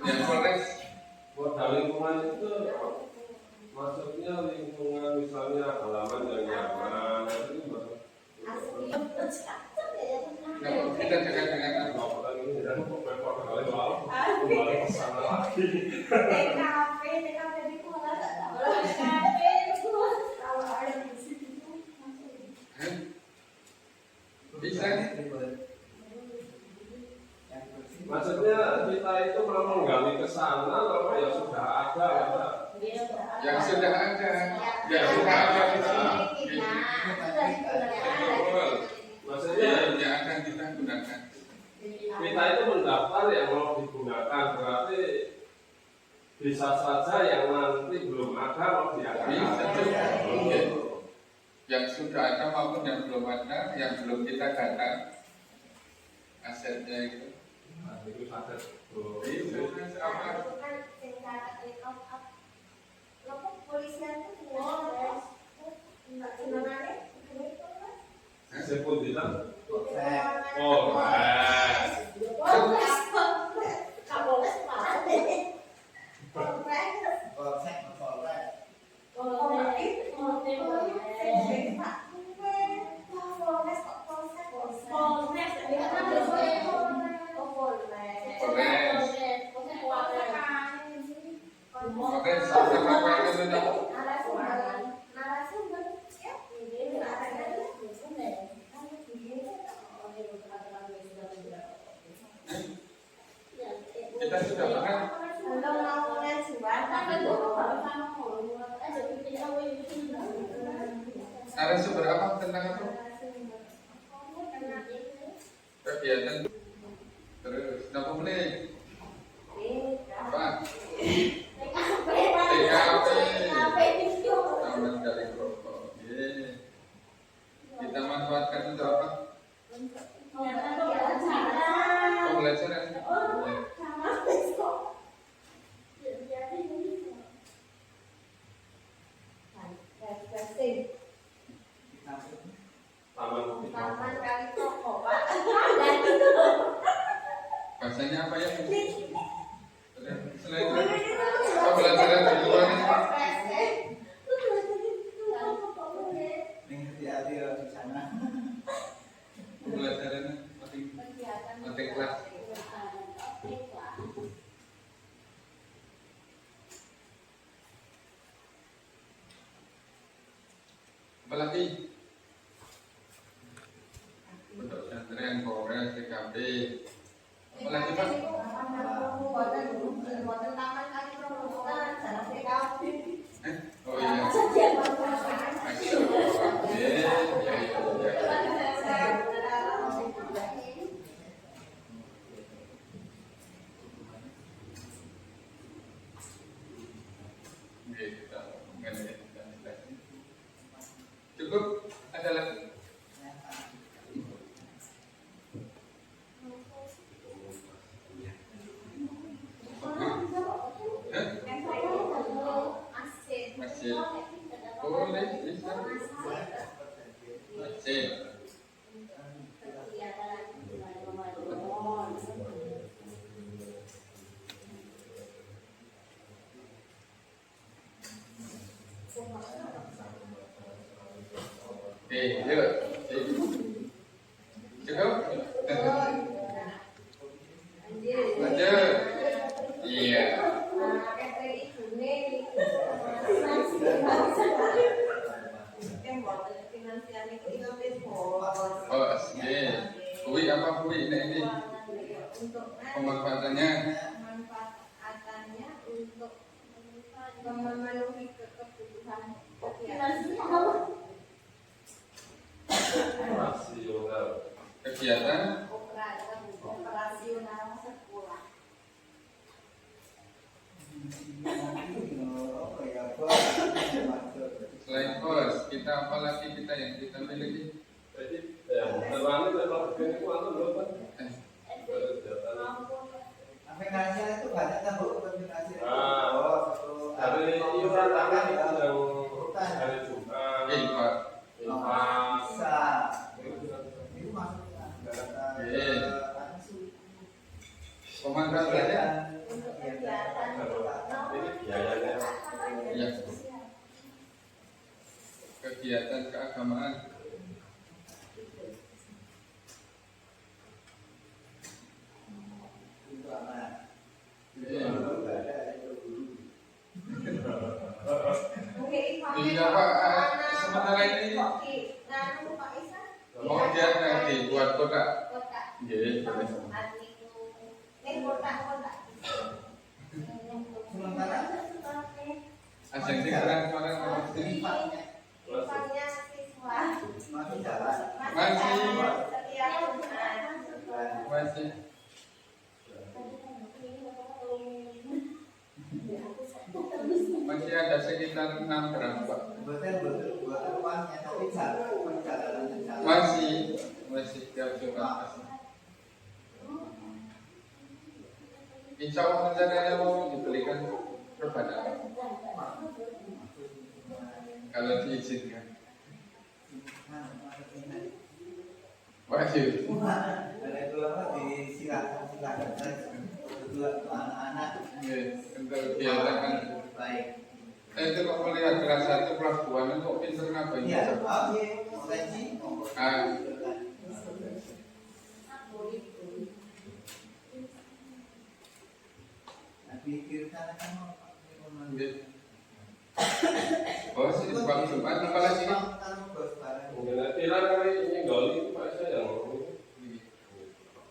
Yang Polres
modal lingkungan itu maksudnya lingkungan misalnya halaman yang nyaman itu gimana?
kita dekat dengan apa?
Laporan ini dan repot kali malam kembali ke sana lagi.
TKP itu malah nggak tahu. TKP itu kalau ada di situ
Bisa
Maksudnya kita itu mau menggali ke sana kalau ya sudah ada ya.
Iya,
Yang sudah ada. Ya sudah ada kita.
Maksudnya
Yang akan kita gunakan.
kita itu mendaftar yang mau digunakan, berarti bisa saja yang nanti belum ada mau diadakan.
Oke. Yang sudah ada maupun yang belum ada, yang belum kita data asetnya itu.
Nah, itu ada.
Itu apa?
Sebut bilang,
Polsek.
oh,
Polsek, polsek.
Oke, sama apa itu nih? Kita sudah pernah narasumber apa tentang apa? Kegiatan terus berapa menit? Apa? TKP taman dari rokok. Kita manfaatkan untuk apa? Pembelajaran. Bahasanya apa ya? Selain pembelajaran di luar ini.
Ini hati-hati ya di sana.
Pembelajaran penting kelas. Apalagi bentuk pesantren, Polres, TKP. Apalagi Pak? Oh iya. Cukup, ada lagi? Masih boleh bisa masih yuk cukup lanjut iya. Oh, kui apa kui ini pemanfaatannya
untuk memenuhi kebutuhan
rasional.
kegiatan
operasional sekolah.
selain kos kita apalagi kita yang kita miliki.
Jadi, terlalu kalau begini itu atau belum kan?
Aplikasi itu banyak kan bu, aplikasi.
Hari iuran tangan itu yang hari Jumat.
Pak.
Bisa. Itu masuknya.
Pemanfaatannya
Untuk kegiatan
Ini biayanya.
ya kegiatan keagamaan. Iya Pak, sementara ini mau dia nanti buat kotak. Iya,
Sementara
asing Masih ada sekitar 6 gram Pak.
Betul uangnya, tapi perjalanannya jalan.
Masih tiap Jumat. Insya Allah rencananya mau dibelikan kepada kalau diizinkan. Wajib.
Ada itu apa disilakan saja untuk anak-anak.
Untuk diadakan.
Baik.
Itu kok melihat kelas 1 kelas 2 kok pinter ngapain?
Iya, oke, ngaji. Pikirkan kan
oh sih sebab Jumat apalagi
Mungkin latihan kali ini gali Pak saya yang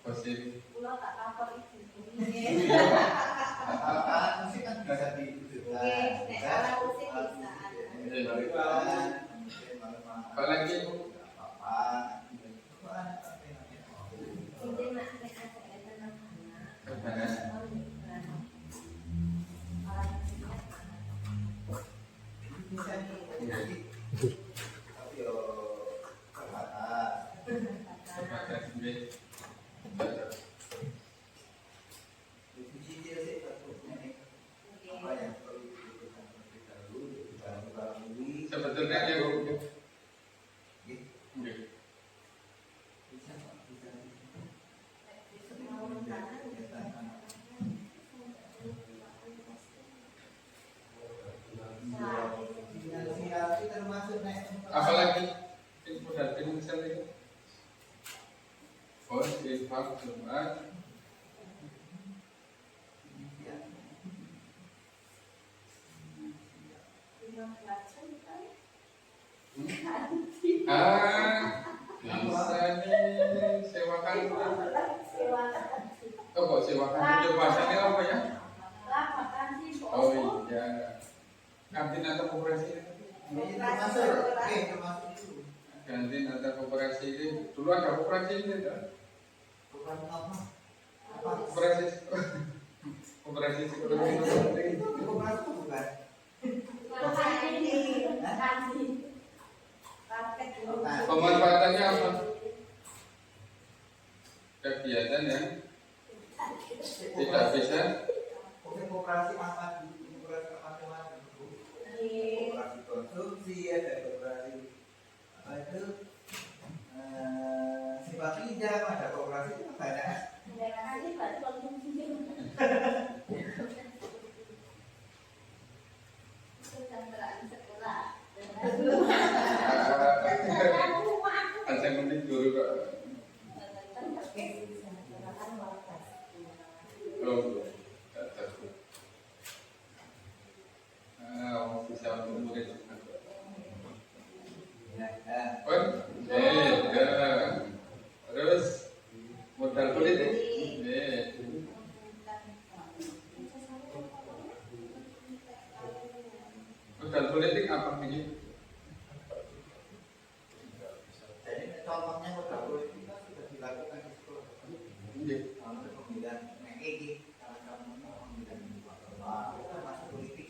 positif.
Pulau tak kapal itu.
apa musik kan bisa diwujudkan.
Oke, kalau musik bisa.
Apalagi
Mungkin nak ada
kebanyakan.
bisa nih tapi yo
Sebagai sendiri.
cicil sih tentunya nih apa yang perlu dilakukan terlebih dahulu barang-barang ini
Sebetulnya ya
bisa finansial itu termasuk nih
apalagi info dan finansial itu. Oh, infak Jumat. Bisa nih sewakan. Oh, kok sewakan itu bahasanya apa ya? Oh iya. Kantin atau koperasi?
ini termasuk termasuk itu
Kantin atau koperasi ini dulu ada koperasi ini kan?
bukan apa
Koperasi koperasi psikologi
itu bukan bukan
pemanfaatannya apa? Kegiatan yang tidak bisa
koperasi apa macam-macam koperasi konsumsi ada koperasi apa itu sifat pinjam ada koperasi itu banyak
ada menit guru kok. Oh, bisa murid. Terus modal politik. Modal politik apa ini?
jadi contohnya modal politik itu sudah dilakukan di sekolah untuk pemilihan MKG kalau kamu mau pemilihan itu masuk politik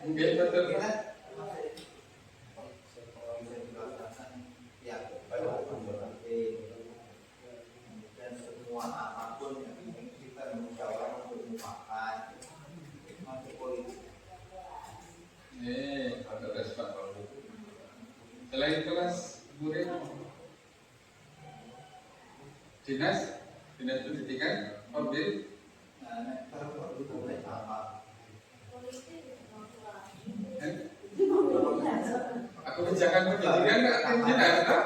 Mungkin betul.
kita masih bisa dilakukan ya dan semua apapun yang ingin kita musyawarah untuk mufakat masuk politik.
Ada respon. Selain kelas murid, dinas pendidikan, mobil,
Kalau itu boleh apa?
aku kebijakan pendidikan nggak akan dinas, tak?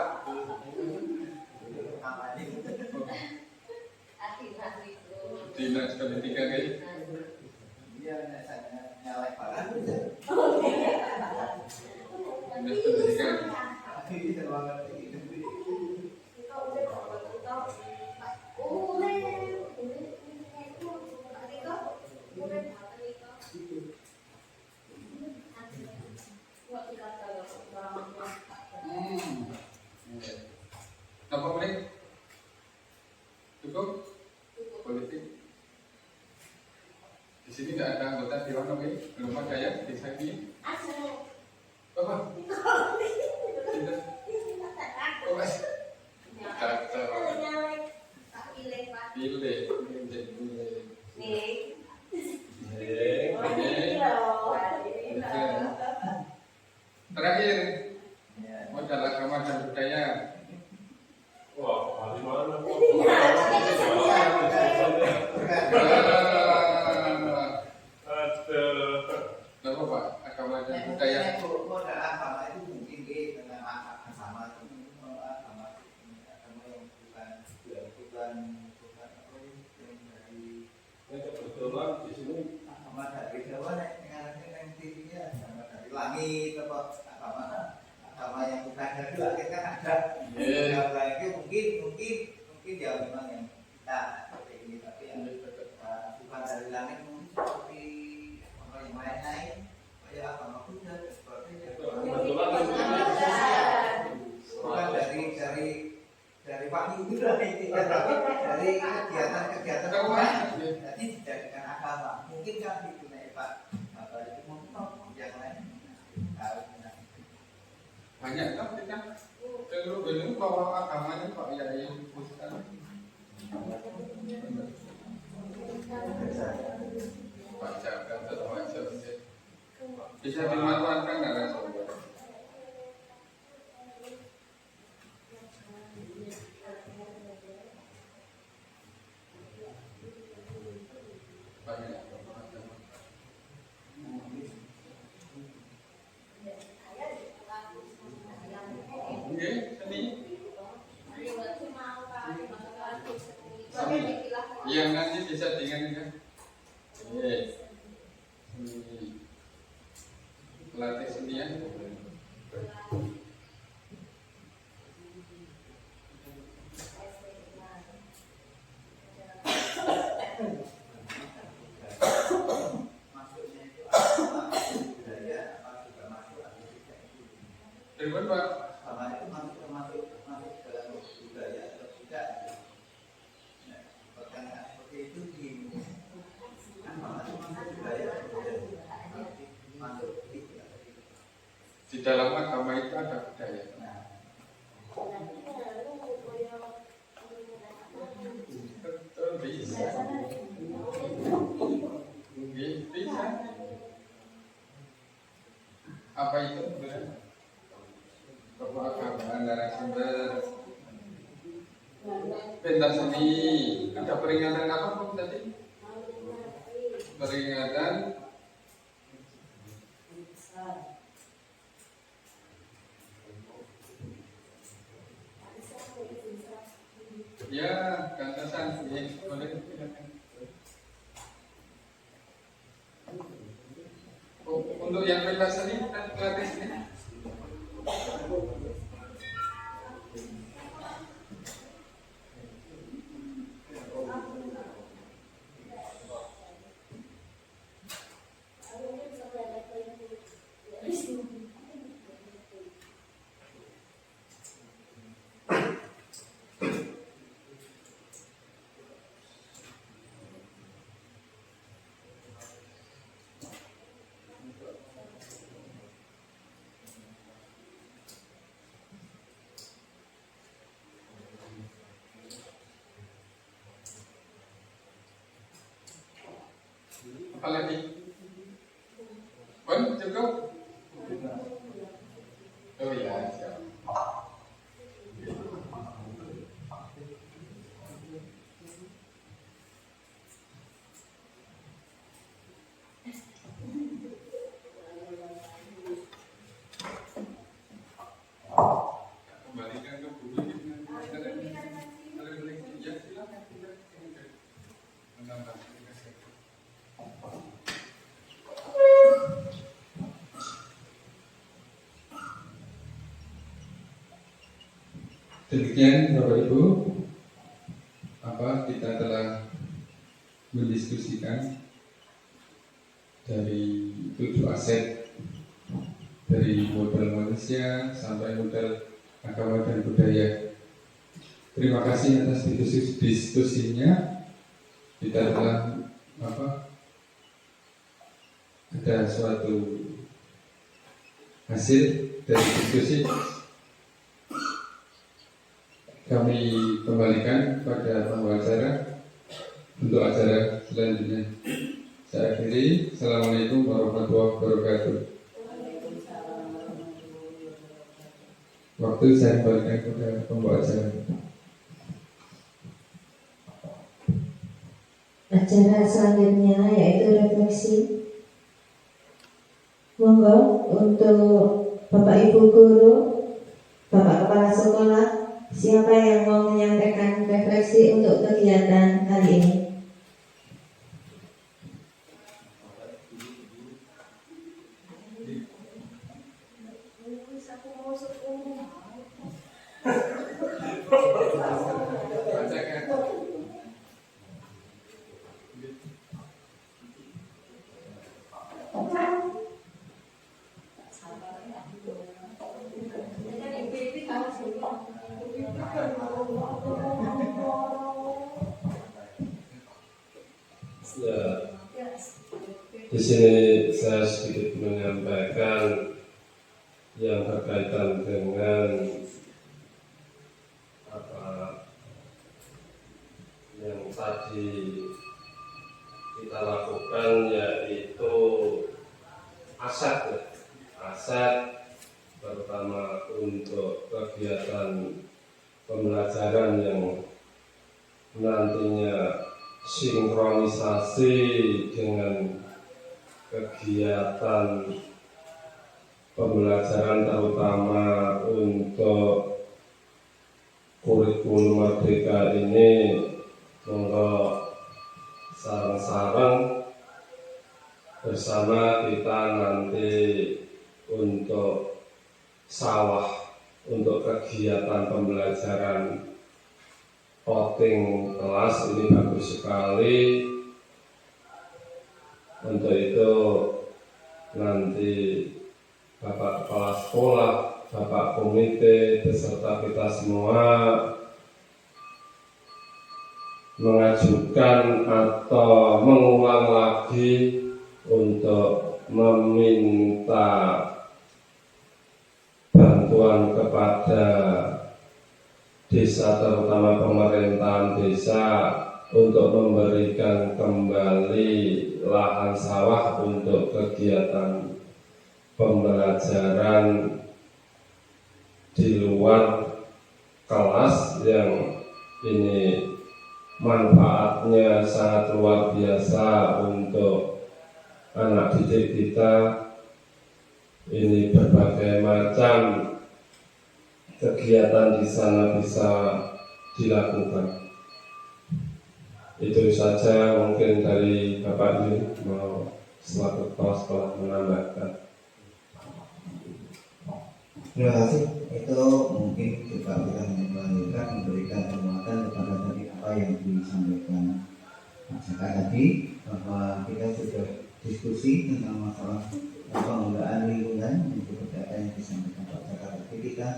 Dinas pendidikan ini.
Iya, saya nyalek parah.
Dinas pendidikan.
Ini terlalu tinggi.
Apa boleh? Cukup? Politik. Di sini tidak ada anggota mana belum ada ya desa ini?
Ada.
Apa? Oh, mas. Kacau. Pilih. Terakhir, modal agama dan budaya.
Wah, hari mana?
Kenapa Pak? Agama dan budaya.
Modal agama itu mungkin dengan agama itu agama yang bukan apa yang dari
Kebetulan di sini
agama dari Jawa yang tingginya agama dari langit apa agama yang bukan dari langit kan ada. Yang lagi mungkin ya memang yang kita seperti ini tapi yang bukan dari langit mungkin seperti apa yang lain-lain kayak agama Buddha seperti
kebetulan
bukan dari wahyu Buddha ini dari kegiatan orang jadi dijadikan agama mungkin kan itu nih Pak apa itu mungkin yang lain
Banyak kan kita belum bawa agamanya Pak Yai Ustaz. Baca kan terbaca bisa dimanfaatkan nggak sobat? Banyak. Oke, seni. Yang nanti bisa dengan kan? Seni. Pelatih seni ya.
maksudnya itu agama budaya apa juga masuk arsitek itu
Terima Pak.
agama itu masuk dalam budaya atau tidak nah, pertanyaan seperti itu di agama itu masuk budaya atau tidak masuk tidak
Di dalam agama itu ada budaya.
nah
Betul bisa. Bisa. Apa itu? Pemahaman narasumber. Pentas seni. Ada peringatan apa Pak tadi? Peringatan ya, kantasan ya, boleh. Untuk yang pentas seni dan pelatih seni. Apa lagi? Pun cukup? Oh iya, siap. Kembalikan ke bumi. Ya, silakan. Menambah. Demikian Bapak Ibu, kita telah mendiskusikan dari 7 aset, dari modal manusia sampai modal agama dan budaya. Terima kasih atas diskusinya. Kita telah ada suatu hasil dari diskusi, kami kembalikan pada pembawa acara untuk acara selanjutnya. Saya akhiri. Assalamualaikum warahmatullahi wabarakatuh. Waktu saya kembalikan kepada pembawa acara.
Acara selanjutnya yaitu refleksi. Monggo untuk Bapak Ibu guru, Bapak Kepala Sekolah, siapa yang mau menyampaikan refleksi untuk kegiatan kali ini?
Ya, di sini saya sedikit menyampaikan yang berkaitan dengan apa yang tadi kita lakukan, yaitu aset terutama untuk kegiatan pembelajaran yang nantinya sinkronisasi dengan kegiatan pembelajaran terutama untuk kurikulum merdeka ini. Monggo sareng-sareng bersama kita nanti untuk sawah untuk kegiatan pembelajaran voting kelas ini bagus sekali. Untuk itu nanti Bapak Kepala Sekolah, Bapak Komite, beserta kita semua mengajukan atau mengulang lagi untuk meminta bantuan kepada desa, terutama pemerintahan desa, untuk memberikan kembali lahan sawah untuk kegiatan pembelajaran di luar kelas yang ini manfaatnya sangat luar biasa untuk anak didik kita. Ini berbagai macam kegiatan di sana bisa dilakukan. Itu saja mungkin dari Bapak ini, mau selaku kepala sekolah menambahkan.
Terima kasih. Itu mungkin juga kita melanjutkan memberikan penguatan kepada tadi apa yang disampaikan Mas Eka tadi, bahwa kita sudah diskusi tentang masalah penggunaan lingkungan untuk data yang disampaikan Pak Jaka. Tapi kita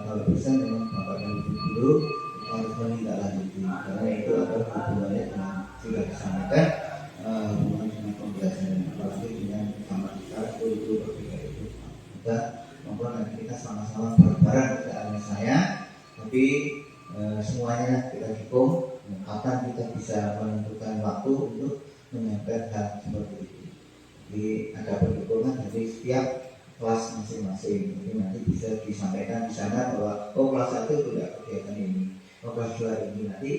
kalau bisa memang Bapak dan Ibu guru kita harus menindaklanjuti, karena itu adalah hubungannya dengan sudah disampaikan hubungan dengan pembelajaran, apalagi dengan sama sekali guru berbeda itu. Kita mohon nanti kita sama-sama bareng-bareng, tidak hanya saya, tapi semuanya kita dukung. Kapan kita bisa menentukan waktu untuk menyampaikan hal seperti itu. Jadi ada perdukungan dari setiap kelas masing-masing. Jadi nanti bisa disampaikan di sana bahwa kelas 1 tidak kegiatan ini, kelas 2 ini, nanti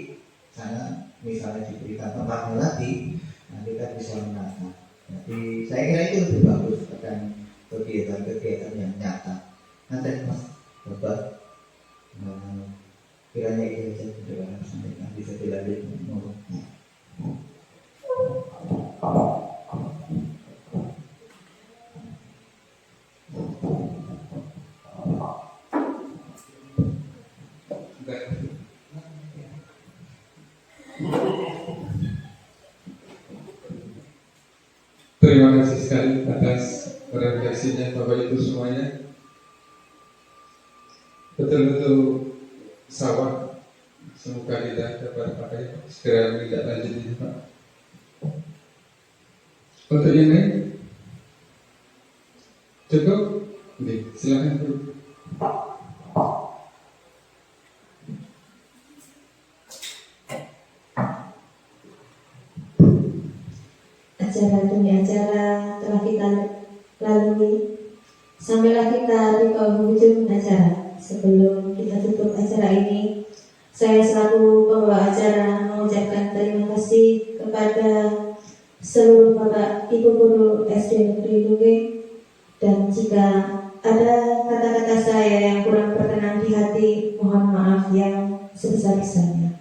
sana misalnya diberikan tempatnya lagi, nanti kita bisa menata. Jadi saya kira itu lebih bagus akan kegiatan-kegiatan yang nyata. Nanti Mas Bapak kiranya itu saja sudah sampaikan, bisa dilanjutkan.
Terima kasih sekali atas refleksinya Bapak Ibu semuanya. Betul-betul sawah, semoga kita dapat pakai segera menindaklanjuti Pak. Untuk ini Silakan Guru.
Acara demi acara telah kita lalui, sampailah kita di penghujung acara. Sebelum kita tutup acara ini, saya selaku pembawa acara mengucapkan terima kasih kepada seluruh Bapak Ibu Guru SD Negeri Luge, dan jika ada kata-kata saya yang kurang berkenan di hati, mohon maaf yang sebesar-besarnya.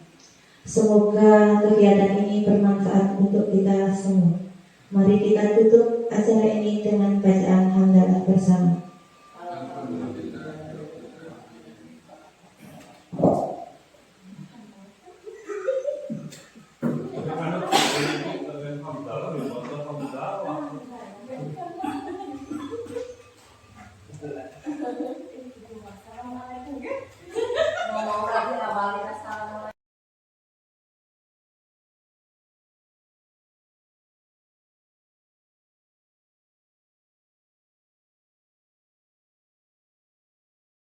Semoga kegiatan ini bermanfaat untuk kita semua. Mari kita tutup acara ini dengan